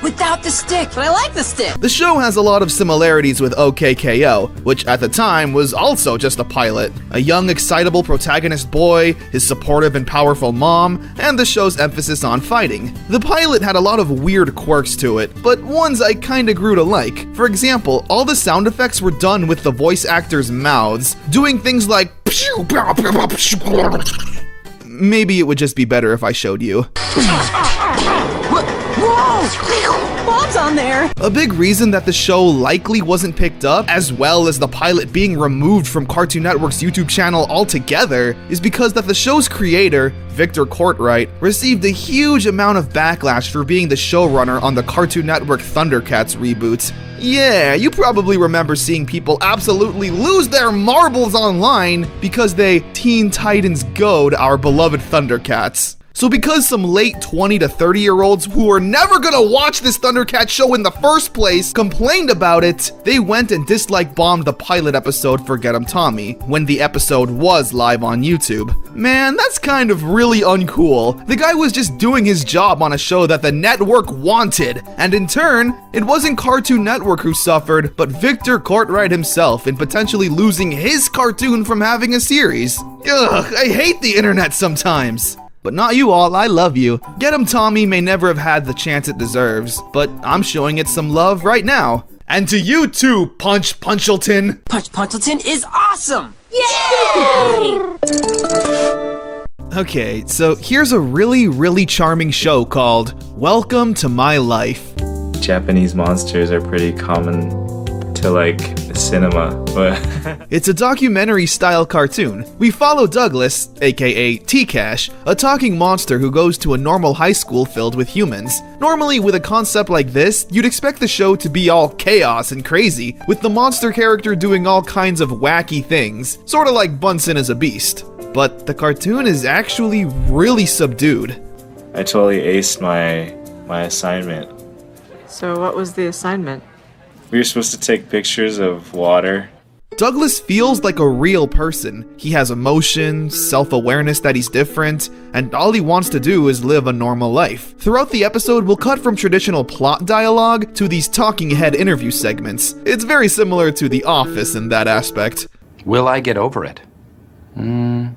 Without the stick, but I like the stick! The show has a lot of similarities with OKKO, which at the time was also just a pilot. A young, excitable protagonist boy, his supportive and powerful mom, and the show's emphasis on fighting. The pilot had a lot of weird quirks to it, but ones I kinda grew to like. For example, all the sound effects were done with the voice actors' mouths, doing things like maybe it would just be better if I showed you. Bob's on there! A big reason that the show likely wasn't picked up, as well as the pilot being removed from Cartoon Network's YouTube channel altogether, is because that the show's creator, Victor Courtwright, received a huge amount of backlash for being the showrunner on the Cartoon Network Thundercats reboot. Yeah, you probably remember seeing people absolutely lose their marbles online because they Teen Titans Go'd our beloved Thundercats. So because some late 20 to 30-year-olds who were never gonna watch this Thundercats show in the first place complained about it, they went and dislike-bombed the pilot episode for Get 'Em Tommy, when the episode was live on YouTube. Man, that's kind of really uncool. The guy was just doing his job on a show that the network wanted, and in turn, it wasn't Cartoon Network who suffered, but Victor Courtwright himself in potentially losing his cartoon from having a series. Ugh, I hate the internet sometimes. But not you all, I love you. Get 'Em Tommy may never have had the chance it deserves, but I'm showing it some love right now. And to you too, Punch Punchelton. Punch Punchelton is awesome! Yay! Okay, so here's a really charming show called Welcome to My Life. Japanese monsters are pretty common to like cinema, but it's a documentary-style cartoon. We follow Douglas, aka T-Cash, a talking monster who goes to a normal high school filled with humans. Normally, with a concept like this, you'd expect the show to be all chaos and crazy, with the monster character doing all kinds of wacky things, sorta like Bunsen is a Beast. But the cartoon is actually really subdued. I totally aced my assignment. So what was the assignment? We were supposed to take pictures of water. Douglas feels like a real person. He has emotions, self-awareness that he's different, and all he wants to do is live a normal life. Throughout the episode, we'll cut from traditional plot dialogue to these talking head interview segments. It's very similar to The Office in that aspect. Will I get over it? No.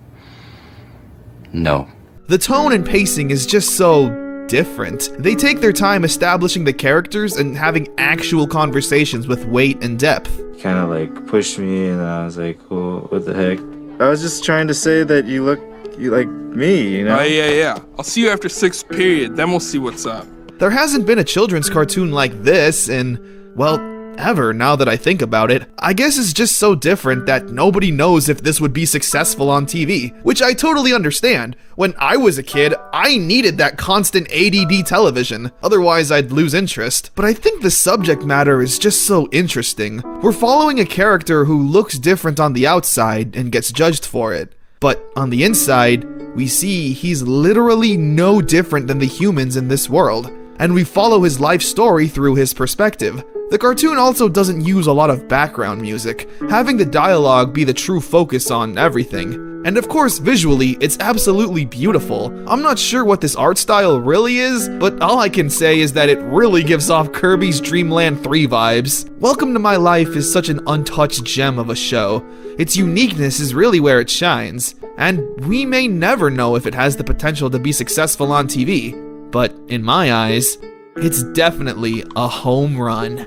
The tone and pacing is just so different. They take their time establishing the characters and having actual conversations with weight and depth. Kind of like pushed me, and I was like, "Well, what the heck?" I was just trying to say that you look like me, you know? Oh, yeah. I'll see you after 6th period, then we'll see what's up. There hasn't been a children's cartoon like this in, well, ever, now that I think about it. I guess it's just so different that nobody knows if this would be successful on TV, which I totally understand. When I was a kid, I needed that constant ADD television, otherwise I'd lose interest. But I think the subject matter is just so interesting. We're following a character who looks different on the outside and gets judged for it. But on the inside, we see he's literally no different than the humans in this world, and we follow his life story through his perspective. The cartoon also doesn't use a lot of background music, having the dialogue be the true focus on everything. And of course, visually, it's absolutely beautiful. I'm not sure what this art style really is, but all I can say is that it really gives off Kirby's Dream Land 3 vibes. Welcome to My Life is such an untouched gem of a show. Its uniqueness is really where it shines, and we may never know if it has the potential to be successful on TV, but in my eyes, it's definitely a home run.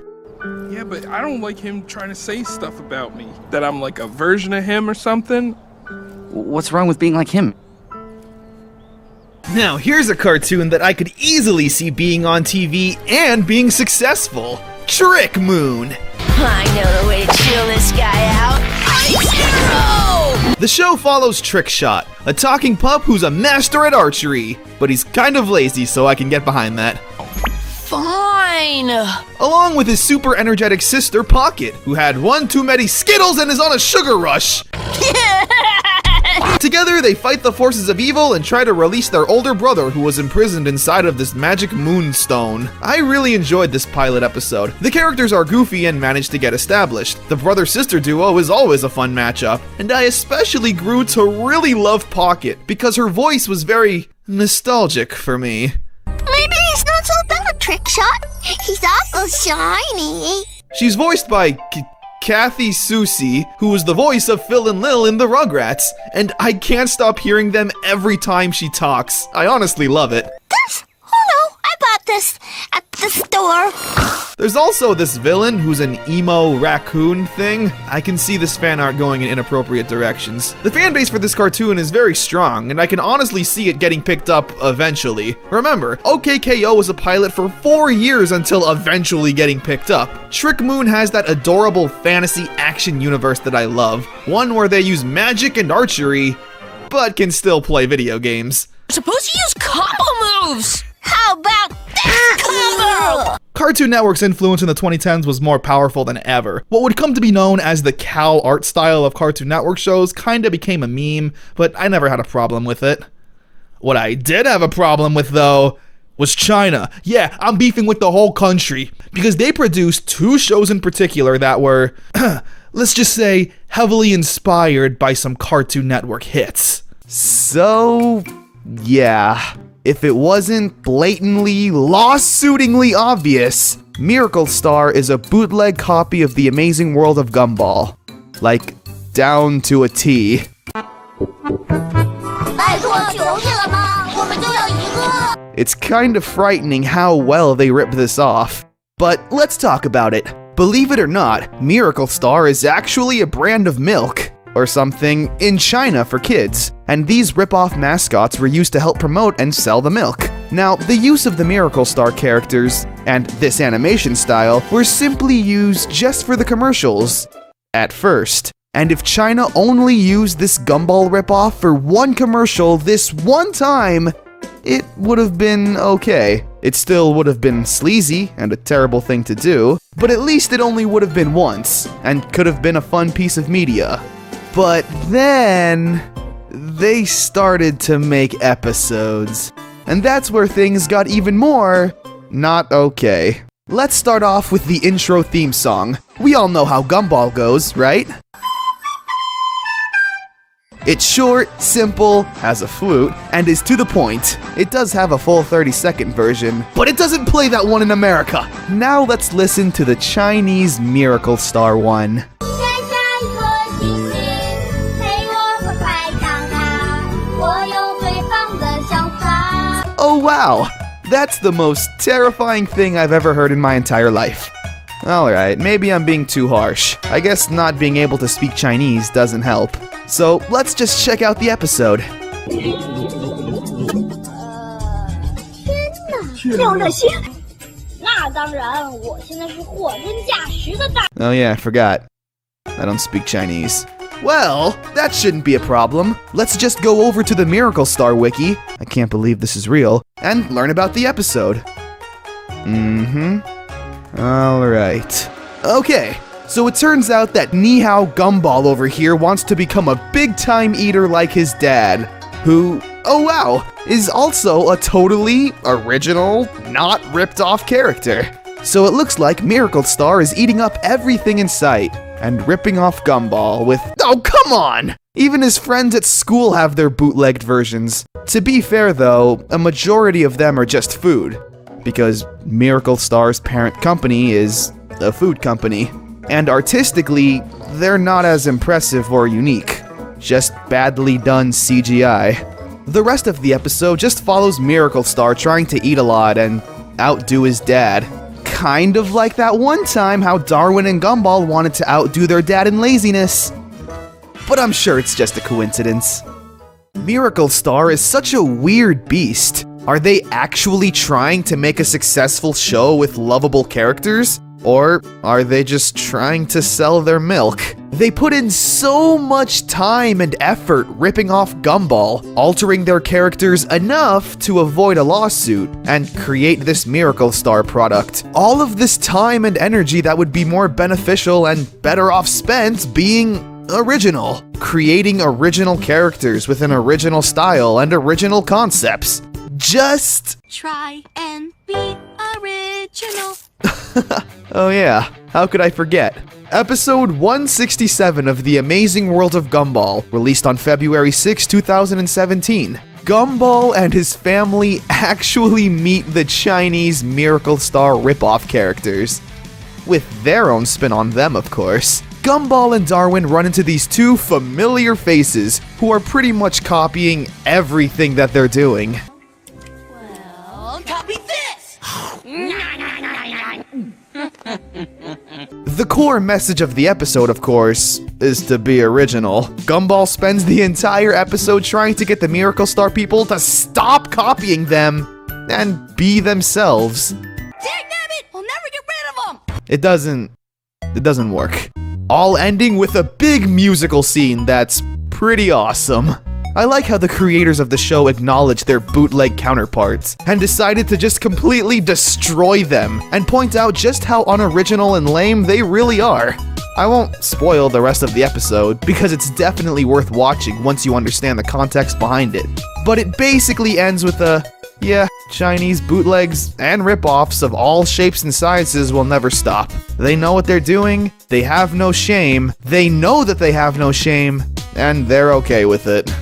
Yeah, but I don't like him trying to say stuff about me. That I'm like a version of him or something. What's wrong with being like him? Now, here's a cartoon that I could easily see being on TV and being successful. Trick Moon. I know the way to chill this guy out. Ice Hero! The show follows Trick Shot, a talking pup who's a master at archery, but he's kind of lazy, so I can get behind that. Fine. Along with his super energetic sister Pocket, who had one too many Skittles and is on a sugar rush. Together, they fight the forces of evil and try to release their older brother who was imprisoned inside of this magic moonstone. I really enjoyed this pilot episode. The characters are goofy and managed to get established. The brother-sister duo is always a fun matchup, and I especially grew to really love Pocket because her voice was very nostalgic for me. Maybe he's not so bad, Trick Shot. He's awful shiny. She's voiced by Kathy Susie, who was the voice of Phil and Lil in the Rugrats, and I can't stop hearing them every time she talks. I honestly love it. I bought this at the store. There's also this villain who's an emo raccoon thing. I can see this fan art going in inappropriate directions. The fan base for this cartoon is very strong, and I can honestly see it getting picked up eventually. Remember, OKKO was a pilot for 4 years until eventually getting picked up. Trick Moon has that adorable fantasy action universe that I love. One where they use magic and archery, but can still play video games. You're supposed to use combo moves! How about this combo? Cartoon Network's influence in the 2010s was more powerful than ever. What would come to be known as the cow art style of Cartoon Network shows kinda became a meme, but I never had a problem with it. What I did have a problem with, though, was China. Yeah, I'm beefing with the whole country, because they produced 2 shows in particular that were, let's just say, heavily inspired by some Cartoon Network hits. So, yeah. If it wasn't blatantly, lawsuitingly obvious, Miracle Star is a bootleg copy of The Amazing World of Gumball. Like, down to a T. It's kind of frightening how well they ripped this off. But let's talk about it. Believe it or not, Miracle Star is actually a brand of milk or something in China for kids, and these rip-off mascots were used to help promote and sell the milk. Now, the use of the Miracle Star characters and this animation style were simply used just for the commercials at first. And if China only used this Gumball ripoff for one commercial this one time, it would have been okay. It still would have been sleazy and a terrible thing to do, but at least it only would have been once, and could have been a fun piece of media. But then they started to make episodes, and that's where things got even more not okay. Let's start off with the intro theme song. We all know how Gumball goes, right? It's short, simple, has a flute, and is to the point. It does have a full 30-second version, but it doesn't play that one in America. Now let's listen to the Chinese Miracle Star one. Oh wow! That's the most terrifying thing I've ever heard in my entire life. Alright, maybe I'm being too harsh. I guess not being able to speak Chinese doesn't help. So let's just check out the episode. Oh yeah, I forgot. I don't speak Chinese. Well, that shouldn't be a problem. Let's just go over to the Miracle Star Wiki, I can't believe this is real, and learn about the episode. Alright. Okay, so it turns out that Nihao Gumball over here wants to become a big-time eater like his dad, who, oh wow, is also a totally original, not ripped-off character. So it looks like Miracle Star is eating up everything in sight, and ripping off Gumball with, oh come on! Even his friends at school have their bootlegged versions. To be fair though, a majority of them are just food, because Miracle Star's parent company is a food company. And artistically, they're not as impressive or unique, just badly done CGI. The rest of the episode just follows Miracle Star trying to eat a lot and outdo his dad. Kind of like that one time how Darwin and Gumball wanted to outdo their dad in laziness. But I'm sure it's just a coincidence. Miracle Star is such a weird beast. Are they actually trying to make a successful show with lovable characters? Or are they just trying to sell their milk? They put in so much time and effort ripping off Gumball, altering their characters enough to avoid a lawsuit, and create this Miracle Star product. All of this time and energy that would be more beneficial and better off spent being original. Creating original characters with an original style and original concepts. Just try and be original. Oh yeah, how could I forget? Episode 167 of The Amazing World of Gumball, released on February 6, 2017. Gumball and his family actually meet the Chinese Miracle Star ripoff characters. With their own spin on them, of course. Gumball and Darwin run into these two familiar faces who are pretty much copying everything that they're doing. Well, copy this! The core message of the episode, of course, is to be original. Gumball spends the entire episode trying to get the Miracle Star people to stop copying them and be themselves. Dagnabbit! We'll never get rid of them! It doesn't work. All ending with a big musical scene that's pretty awesome. I like how the creators of the show acknowledged their bootleg counterparts and decided to just completely destroy them and point out just how unoriginal and lame they really are. I won't spoil the rest of the episode because it's definitely worth watching once you understand the context behind it. But it basically ends with a, yeah, Chinese bootlegs and ripoffs of all shapes and sizes will never stop. They know what they're doing, they have no shame, they know that they have no shame, and they're okay with it.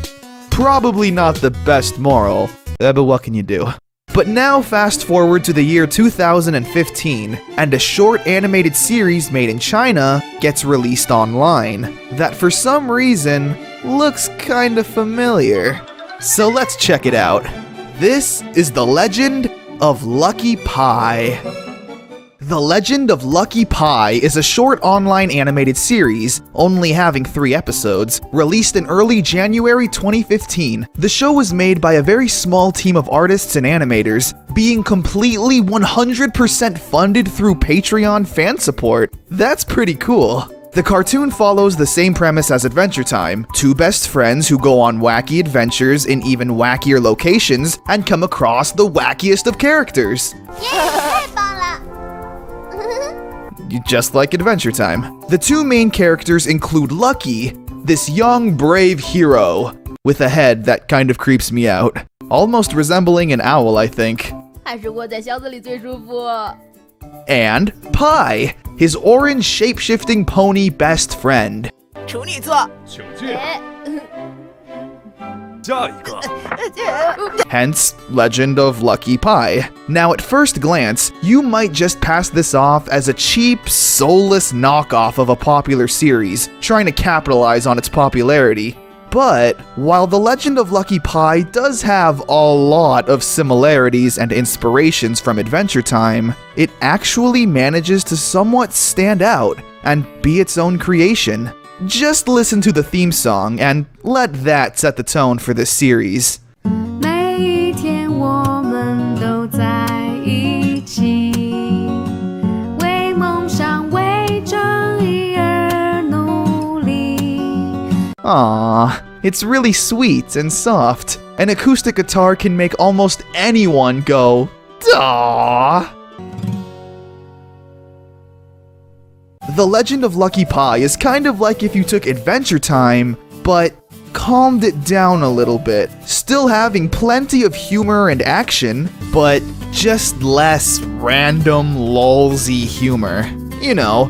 Probably not the best moral, but what can you do? But now fast forward to the year 2015, and a short animated series made in China gets released online that for some reason looks kinda familiar. So let's check it out. This is The Legend of Lucky Pie. The Legend of Lucky Pie is a short online animated series, only having 3 episodes, released in early January 2015. The show was made by a very small team of artists and animators, being completely 100% funded through Patreon fan support. That's pretty cool. The cartoon follows the same premise as Adventure Time, 2 best friends who go on wacky adventures in even wackier locations and come across the wackiest of characters. Just like Adventure Time. The 2 main characters include Lucky, this young, brave hero, with a head that kind of creeps me out. Almost resembling an owl, I think. And Pie, his orange shape-shifting pony best friend. Hence, Legend of Lucky Pie. Now at first glance, you might just pass this off as a cheap, soulless knockoff of a popular series, trying to capitalize on its popularity. But while The Legend of Lucky Pie does have a lot of similarities and inspirations from Adventure Time, it actually manages to somewhat stand out and be its own creation. Just listen to the theme song and let that set the tone for this series. 每一天我们都在一起，为梦想为正义而努力。 Aww, it's really sweet and soft. An acoustic guitar can make almost anyone go, "Aww." The Legend of Lucky Pie is kind of like if you took Adventure Time, but calmed it down a little bit, still having plenty of humor and action, but just less random, lolsy humor. You know.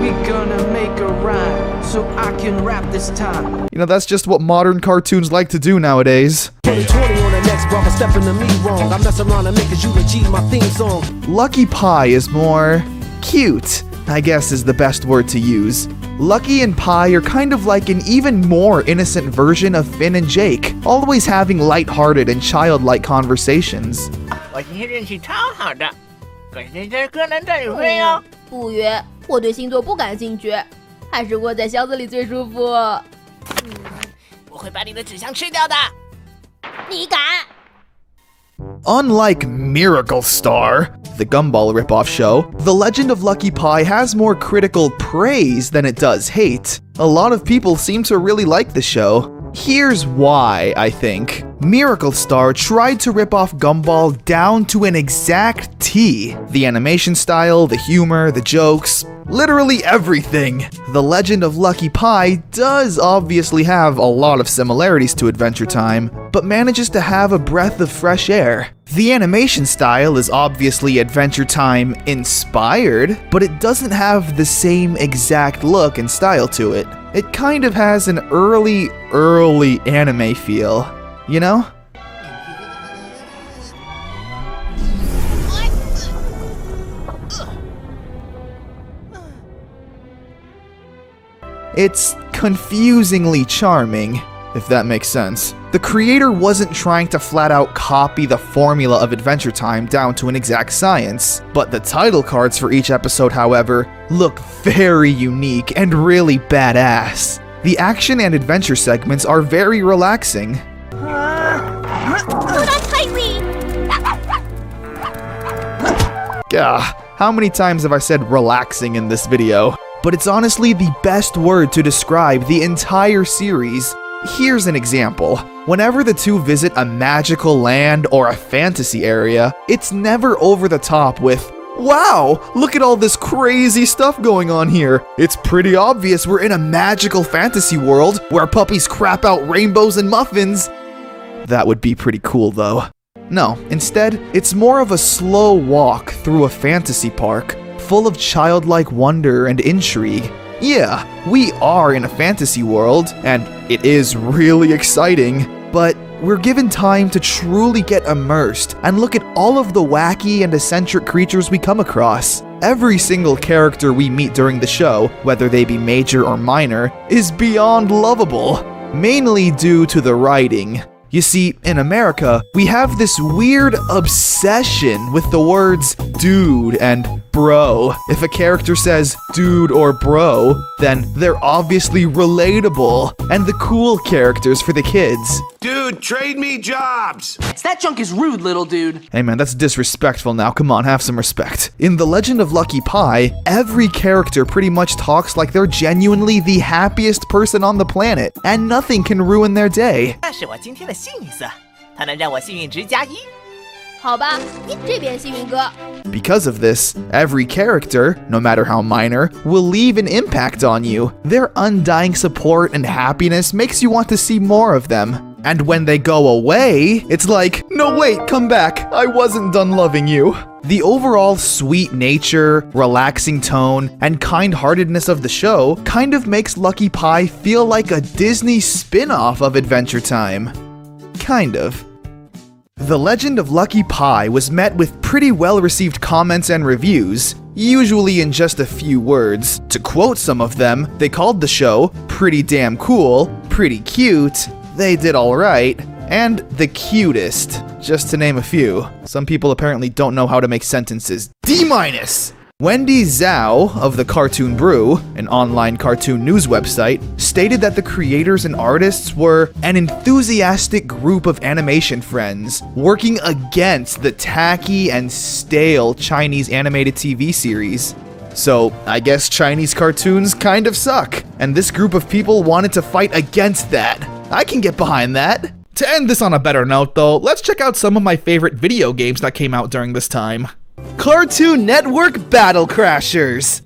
We gonna make a rhyme so I can rap this time. You know, that's just what modern cartoons like to do nowadays. 20 on the next bar for stepping to me wrong. I mess around and make you achieve my theme song. Lucky Pie is more cute, I guess is the best word to use. Lucky and Pie are kind of like an even more innocent version of Finn and Jake, always having lighthearted and childlike conversations. 我今天运气超好的，可是这可能带女朋友。不约，我对星座不感兴趣，还是窝在箱子里最舒服。我会把你的纸箱吃掉的。你敢？ Unlike Miracle Star, the Gumball ripoff show, The Legend of Lucky Pie has more critical praise than it does hate. A lot of people seem to really like the show. Here's why, I think. Miracle Star tried to rip off Gumball down to an exact T. The animation style, the humor, the jokes, literally everything. The Legend of Lucky Pie does obviously have a lot of similarities to Adventure Time, but manages to have a breath of fresh air. The animation style is obviously Adventure Time inspired, but it doesn't have the same exact look and style to it. It kind of has an early anime feel, you know? It's confusingly charming, if that makes sense. The creator wasn't trying to flat out copy the formula of Adventure Time down to an exact science, but the title cards for each episode, however, look very unique and really badass. The action and adventure segments are very relaxing. Hold on tightly! Gah, how many times have I said relaxing in this video? But it's honestly the best word to describe the entire series. Here's an example. Whenever the two visit a magical land or a fantasy area, it's never over the top with, "Wow, look at all this crazy stuff going on here. It's pretty obvious we're in a magical fantasy world where puppies crap out rainbows and muffins." That would be pretty cool though. No, instead, it's more of a slow walk through a fantasy park, full of childlike wonder and intrigue. Yeah, we are in a fantasy world, and it is really exciting, but we're given time to truly get immersed and look at all of the wacky and eccentric creatures we come across. Every single character we meet during the show, whether they be major or minor, is beyond lovable, mainly due to the writing. You see, in America, we have this weird obsession with the words dude and bro. If a character says dude or bro, then they're obviously relatable and the cool characters for the kids. Dude, trade me jobs! That junk is rude, little dude. Hey man, that's disrespectful now. Come on, have some respect. In The Legend of Lucky Pie, every character pretty much talks like they're genuinely the happiest person on the planet, and nothing can ruin their day. 那是我今天的幸运色，它能让我幸运值加1。好吧，这边幸运哥。 Because of this, every character, no matter how minor, will leave an impact on you. Their undying support and happiness makes you want to see more of them. And when they go away, it's like, no wait, come back, I wasn't done loving you. The overall sweet nature, relaxing tone, and kind-heartedness of the show kind of makes Lucky Pie feel like a Disney spin-off of Adventure Time. Kind of. The Legend of Lucky Pie was met with pretty well-received comments and reviews, usually in just a few words. To quote some of them, they called the show pretty damn cool, pretty cute, they did alright, and the cutest, just to name a few. Some people apparently don't know how to make sentences. D-. Wendy Zhao of the Cartoon Brew, an online cartoon news website, stated that the creators and artists were an enthusiastic group of animation friends working against the tacky and stale Chinese animated TV series. So, I guess Chinese cartoons kind of suck, and this group of people wanted to fight against that. I can get behind that. To end this on a better note though, let's check out some of my favorite video games that came out during this time. Cartoon Network Battle Crashers.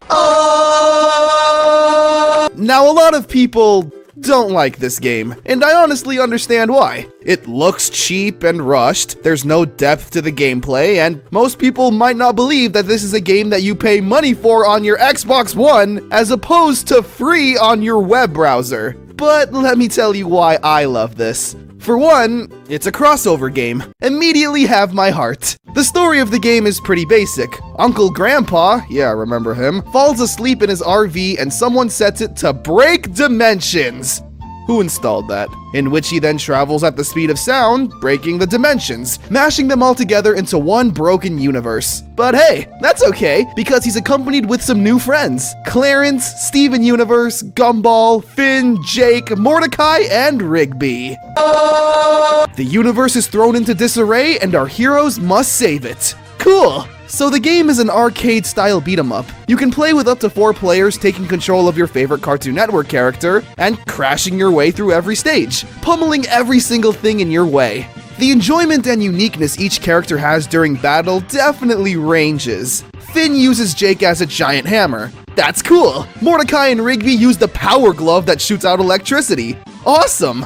Now, a lot of people don't like this game, and I honestly understand why. It looks cheap and rushed, there's no depth to the gameplay, and most people might not believe that this is a game that you pay money for on your Xbox One as opposed to free on your web browser. But let me tell you why I love this. For one, it's a crossover game. Immediately have my heart. The story of the game is pretty basic. Uncle Grandpa, yeah, remember him, falls asleep in his RV and someone sets it to break dimensions. Who installed that? In which he then travels at the speed of sound, breaking the dimensions, mashing them all together into one broken universe. But hey, that's okay, because he's accompanied with some new friends. Clarence, Steven Universe, Gumball, Finn, Jake, Mordecai, and Rigby. The universe is thrown into disarray and our heroes must save it. Cool! So the game is an arcade-style beat-em-up. You can play with up to 4 players taking control of your favorite Cartoon Network character and crashing your way through every stage, pummeling every single thing in your way. The enjoyment and uniqueness each character has during battle definitely ranges. Finn uses Jake as a giant hammer. That's cool! Mordecai and Rigby use the power glove that shoots out electricity. Awesome!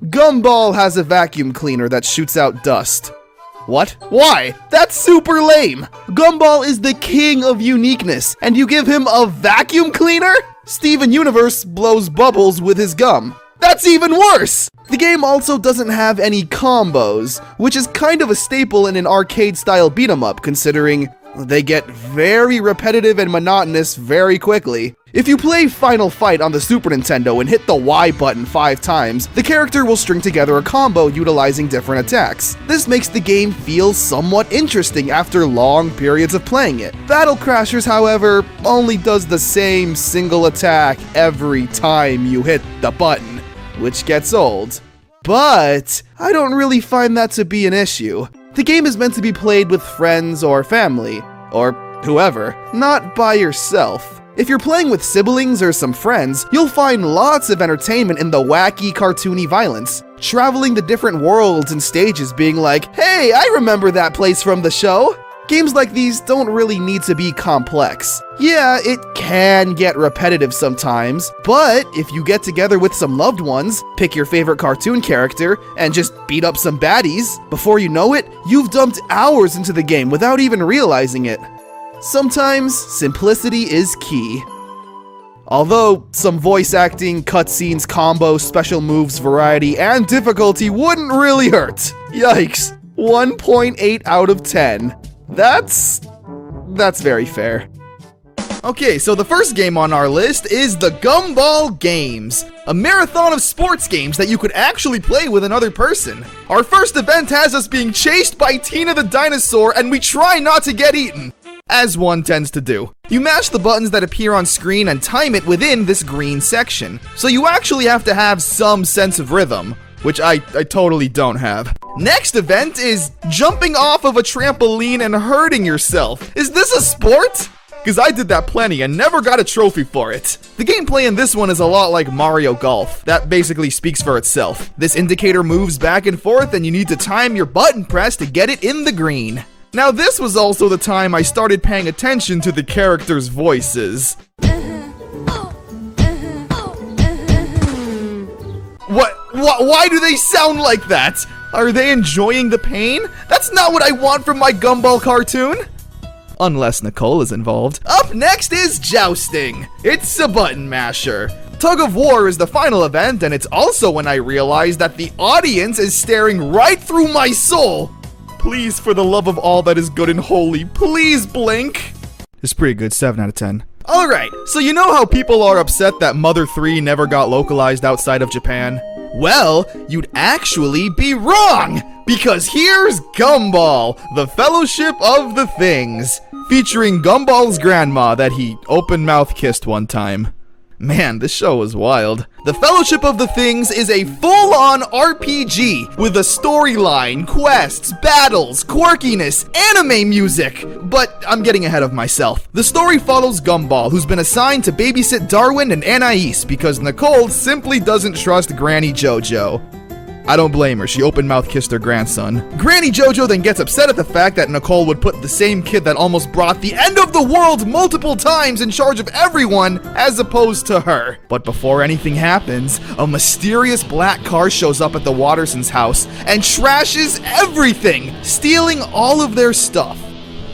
Gumball has a vacuum cleaner that shoots out dust. What? Why? That's super lame! Gumball is the king of uniqueness, and you give him a vacuum cleaner? Steven Universe blows bubbles with his gum. That's even worse! The game also doesn't have any combos, which is kind of a staple in an arcade-style beat-em-up, considering they get very repetitive and monotonous very quickly. If you play Final Fight on the Super Nintendo and hit the Y button 5 times, the character will string together a combo utilizing different attacks. This makes the game feel somewhat interesting after long periods of playing it. Battle Crashers, however, only does the same single attack every time you hit the button, which gets old. But I don't really find that to be an issue. The game is meant to be played with friends or family, or whoever, not by yourself. If you're playing with siblings or some friends, you'll find lots of entertainment in the wacky, cartoony violence. Traveling the different worlds and stages being like, hey, I remember that place from the show. Games like these don't really need to be complex. Yeah, it can get repetitive sometimes, but if you get together with some loved ones, pick your favorite cartoon character, and just beat up some baddies, before you know it, you've dumped hours into the game without even realizing it. Sometimes, simplicity is key. Although, some voice acting, cutscenes, combos, special moves, variety, and difficulty wouldn't really hurt. Yikes. 1.8 out of 10. That's very fair. Okay, so the first game on our list is the Gumball Games, a marathon of sports games that you could actually play with another person. Our first event has us being chased by Tina the dinosaur, and we try not to get eaten. As one tends to do. You mash the buttons that appear on screen and time it within this green section. So you actually have to have some sense of rhythm, which I totally don't have. Next event is jumping off of a trampoline and hurting yourself. Is this a sport? Because I did that plenty and never got a trophy for it. The gameplay in this one is a lot like Mario Golf. That basically speaks for itself. This indicator moves back and forth and you need to time your button press to get it in the green. Now this was also the time I started paying attention to the characters' voices. Why do they sound like that? Are they enjoying the pain? That's not what I want from my Gumball cartoon! Unless Nicole is involved. Up next is Jousting. It's a button masher. Tug of War is the final event, and it's also when I realized that the audience is staring right through my soul. Please, for the love of all that is good and holy, please blink. It's pretty good, 7 out of 10. Alright, so you know how people are upset that Mother 3 never got localized outside of Japan? Well, you'd actually be wrong! Because here's Gumball, the Fellowship of the Things, featuring Gumball's grandma that he open-mouth kissed one time. Man, this show was wild. The Fellowship of the Things is a full-on RPG with a storyline, quests, battles, quirkiness, anime music. But I'm getting ahead of myself. The story follows Gumball, who's been assigned to babysit Darwin and Anais because Nicole simply doesn't trust Granny JoJo. I don't blame her, she open-mouth kissed her grandson. Granny JoJo then gets upset at the fact that Nicole would put the same kid that almost brought the end of the world multiple times in charge of everyone, as opposed to her. But before anything happens, a mysterious black car shows up at the Wattersons' house and trashes everything, stealing all of their stuff.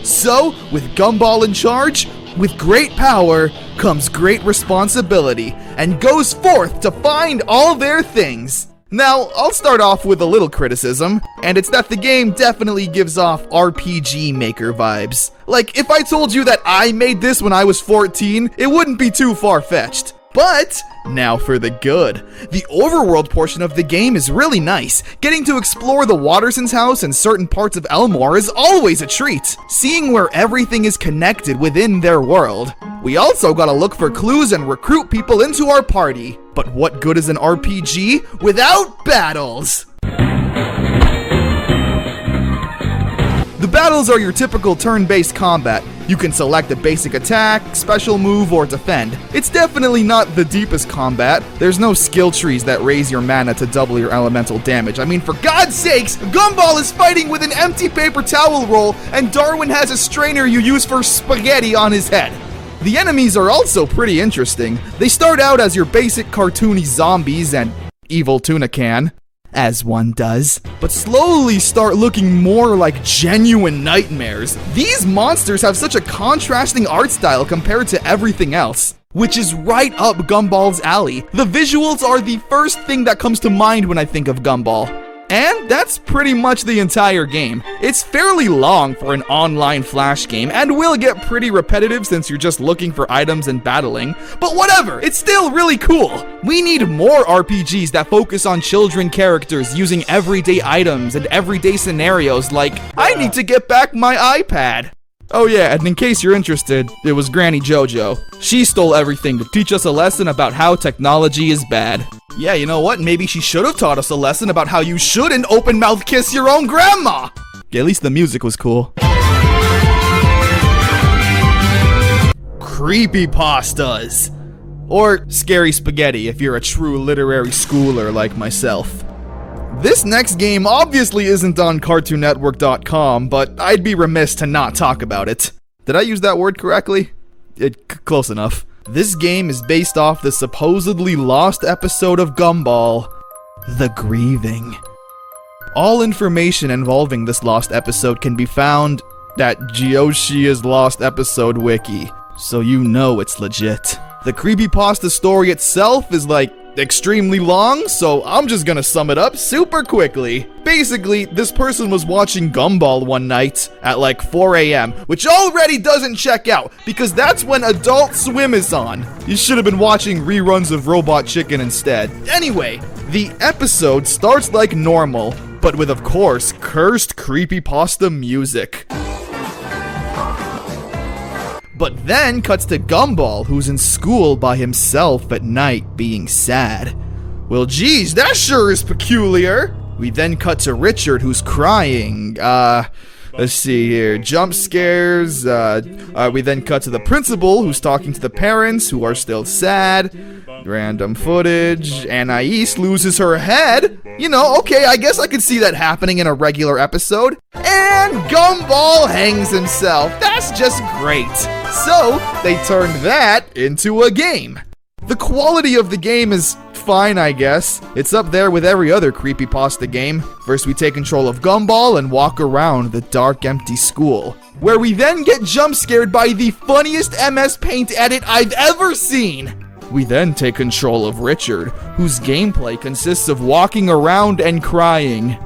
So, with Gumball in charge, with great power comes great responsibility, and goes forth to find all their things. Now, I'll start off with a little criticism, and it's that the game definitely gives off RPG Maker vibes. Like, if I told you that I made this when I was 14, it wouldn't be too far-fetched. But, now for the good. The overworld portion of the game is really nice. Getting to explore the Wattersons' house and certain parts of Elmore is always a treat. Seeing where everything is connected within their world. We also gotta look for clues and recruit people into our party. But what good is an RPG without battles? The battles are your typical turn-based combat. You can select a basic attack, special move, or defend. It's definitely not the deepest combat. There's no skill trees that raise your mana to double your elemental damage. I mean, for God's sakes, Gumball is fighting with an empty paper towel roll, and Darwin has a strainer you use for spaghetti on his head. The enemies are also pretty interesting. They start out as your basic cartoony zombies and evil tuna can, as one does, but slowly start looking more like genuine nightmares. These monsters have such a contrasting art style compared to everything else, which is right up Gumball's alley. The visuals are the first thing that comes to mind when I think of Gumball. And that's pretty much the entire game. It's fairly long for an online flash game, and will get pretty repetitive since you're just looking for items and battling, but whatever, it's still really cool. We need more RPGs that focus on children characters using everyday items and everyday scenarios like, I need to get back my iPad. Oh yeah, and in case you're interested, it was Granny JoJo. She stole everything to teach us a lesson about how technology is bad. Yeah, you know what? Maybe she should have taught us a lesson about how you shouldn't open-mouth kiss your own grandma! Yeah, at least the music was cool. Creepypastas! Or scary spaghetti if you're a true literary schooler like myself. This next game obviously isn't on CartoonNetwork.com, but I'd be remiss to not talk about it. Did I use that word correctly? Close enough. This game is based off the supposedly lost episode of Gumball, The Grieving. All information involving this lost episode can be found at Geoshia's Lost Episode Wiki, so you know it's legit. The creepypasta story itself is like extremely long, so I'm just gonna sum it up super quickly. Basically, this person was watching Gumball one night at like 4 a.m., which already doesn't check out, because that's when Adult Swim is on. You should have been watching reruns of Robot Chicken instead. Anyway, the episode starts like normal, but with, of course, cursed creepypasta music. But then cuts to Gumball, who's in school by himself at night, being sad. Well, geez, that sure is peculiar. We then cut to Richard, who's crying. Let's see here. Jump scares. We then cut to the principal, who's talking to the parents, who are still sad. Random footage. Anais loses her head. You know, okay, I guess I could see that happening in a regular episode. And Gumball hangs himself. That's just great. So, they turned that into a game. The quality of the game is fine, I guess. It's up there with every other creepypasta game. First we take control of Gumball and walk around the dark, empty school, where we then get jump scared by the funniest MS Paint edit I've ever seen. We then take control of Richard, whose gameplay consists of walking around and crying.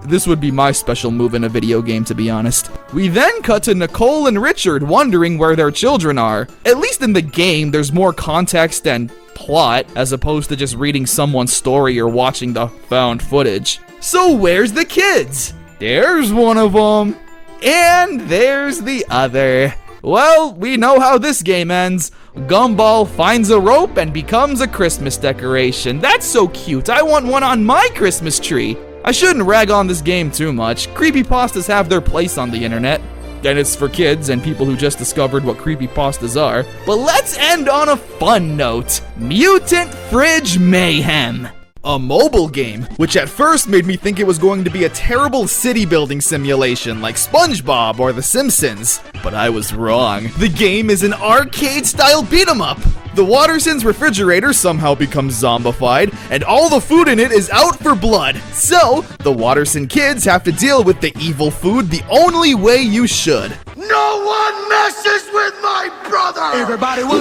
This would be my special move in a video game, to be honest. We then cut to Nicole and Richard wondering where their children are. At least in the game, there's more context and plot, as opposed to just reading someone's story or watching the found footage. So where's the kids? There's one of them. And there's the other. Well, we know how this game ends. Gumball finds a rope and becomes a Christmas decoration. That's so cute. I want one on my Christmas tree. I shouldn't rag on this game too much. Creepypastas have their place on the internet. And it's for kids and people who just discovered what creepypastas are. But let's end on a fun note. Mutant Fridge Mayhem. A mobile game, which at first made me think it was going to be a terrible city building simulation like SpongeBob or The Simpsons. But I was wrong. The game is an arcade-style beat-em-up. The Wattersons' refrigerator somehow becomes zombified, and all the food in it is out for blood. So, the Watterson kids have to deal with the evil food the only way you should. No one messes with my brother! Everybody was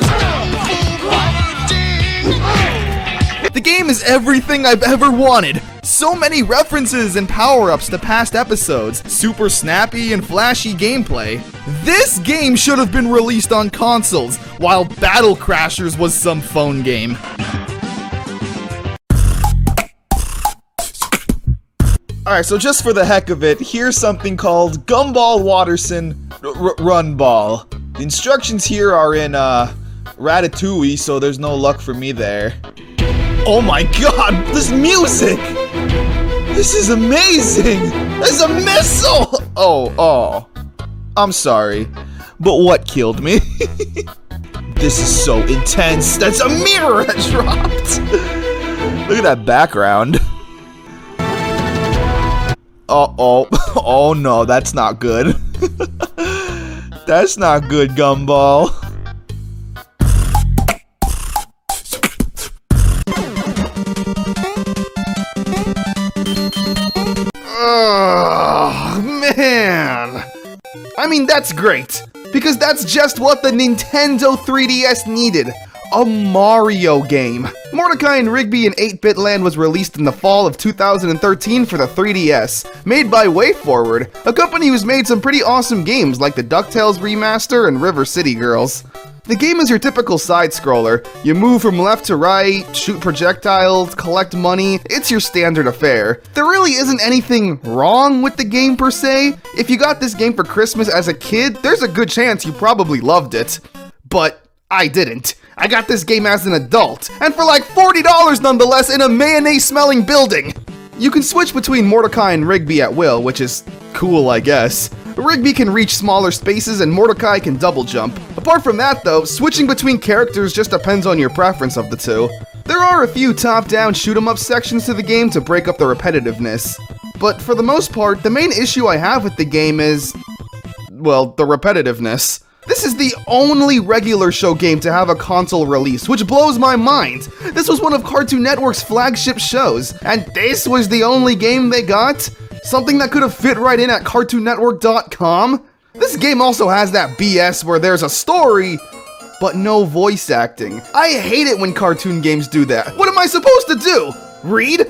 The game is everything I've ever wanted. So many references and power-ups to past episodes, super snappy and flashy gameplay. This game should have been released on consoles, while Battle Crashers was some phone game. Alright, so just for the heck of it, here's something called Gumball Watterson Run Ball. The instructions here are in Ratatouille, so there's no luck for me there. Oh my god, this music! This is amazing! There's a missile! Oh. I'm sorry, but what killed me? This is so intense. That's a mirror that dropped! Look at that background. Oh no, that's not good. That's not good, Gumball. Oh, man. I mean, that's great, because that's just what the Nintendo 3DS needed. A Mario game. Mordecai and Rigby in 8-Bit Land was released in the fall of 2013 for the 3DS, made by WayForward, a company who's made some pretty awesome games like the DuckTales remaster and River City Girls. The game is your typical side-scroller. You move from left to right, shoot projectiles, collect money. It's your standard affair. There really isn't anything wrong with the game per se. If you got this game for Christmas as a kid, there's a good chance you probably loved it. But I didn't. I got this game as an adult, and for like $40 nonetheless in a mayonnaise-smelling building. You can switch between Mordecai and Rigby at will, which is cool, I guess. Rigby can reach smaller spaces and Mordecai can double jump. Apart from that though, switching between characters just depends on your preference of the two. There are a few top-down shoot-'em-up sections to the game to break up the repetitiveness. But for the most part, the main issue I have with the game is, well, the repetitiveness. This is the only regular show game to have a console release, which blows my mind. This was one of Cartoon Network's flagship shows, and this was the only game they got? Something that could have fit right in at CartoonNetwork.com? This game also has that BS where there's a story, but no voice acting. I hate it when cartoon games do that. What am I supposed to do? Read?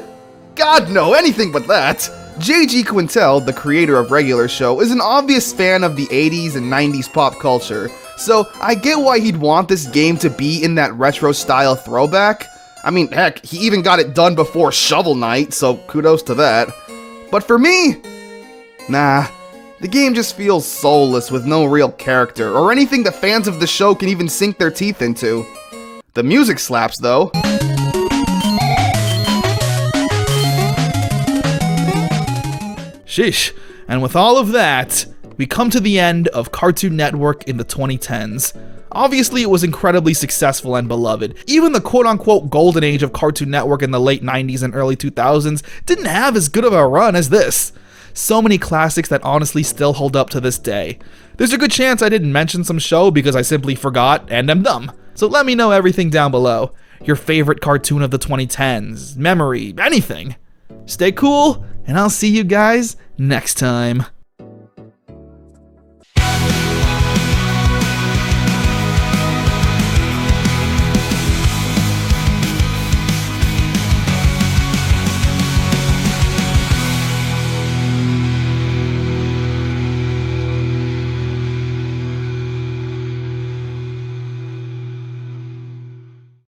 God no, anything but that. J.G. Quintel, the creator of Regular Show, is an obvious fan of the 80s and 90s pop culture, so I get why he'd want this game to be in that retro-style throwback. I mean, heck, he even got it done before Shovel Knight, so kudos to that. But for me, nah, the game just feels soulless with no real character, or anything the fans of the show can even sink their teeth into. The music slaps, though. Sheesh, and with all of that, we come to the end of Cartoon Network in the 2010s. Obviously, it was incredibly successful and beloved. Even the quote-unquote golden age of Cartoon Network in the late 90s and early 2000s didn't have as good of a run as this. So many classics that honestly still hold up to this day. There's a good chance I didn't mention some show because I simply forgot and am dumb. So let me know everything down below. Your favorite cartoon of the 2010s, memory, anything. Stay cool, and I'll see you guys next time.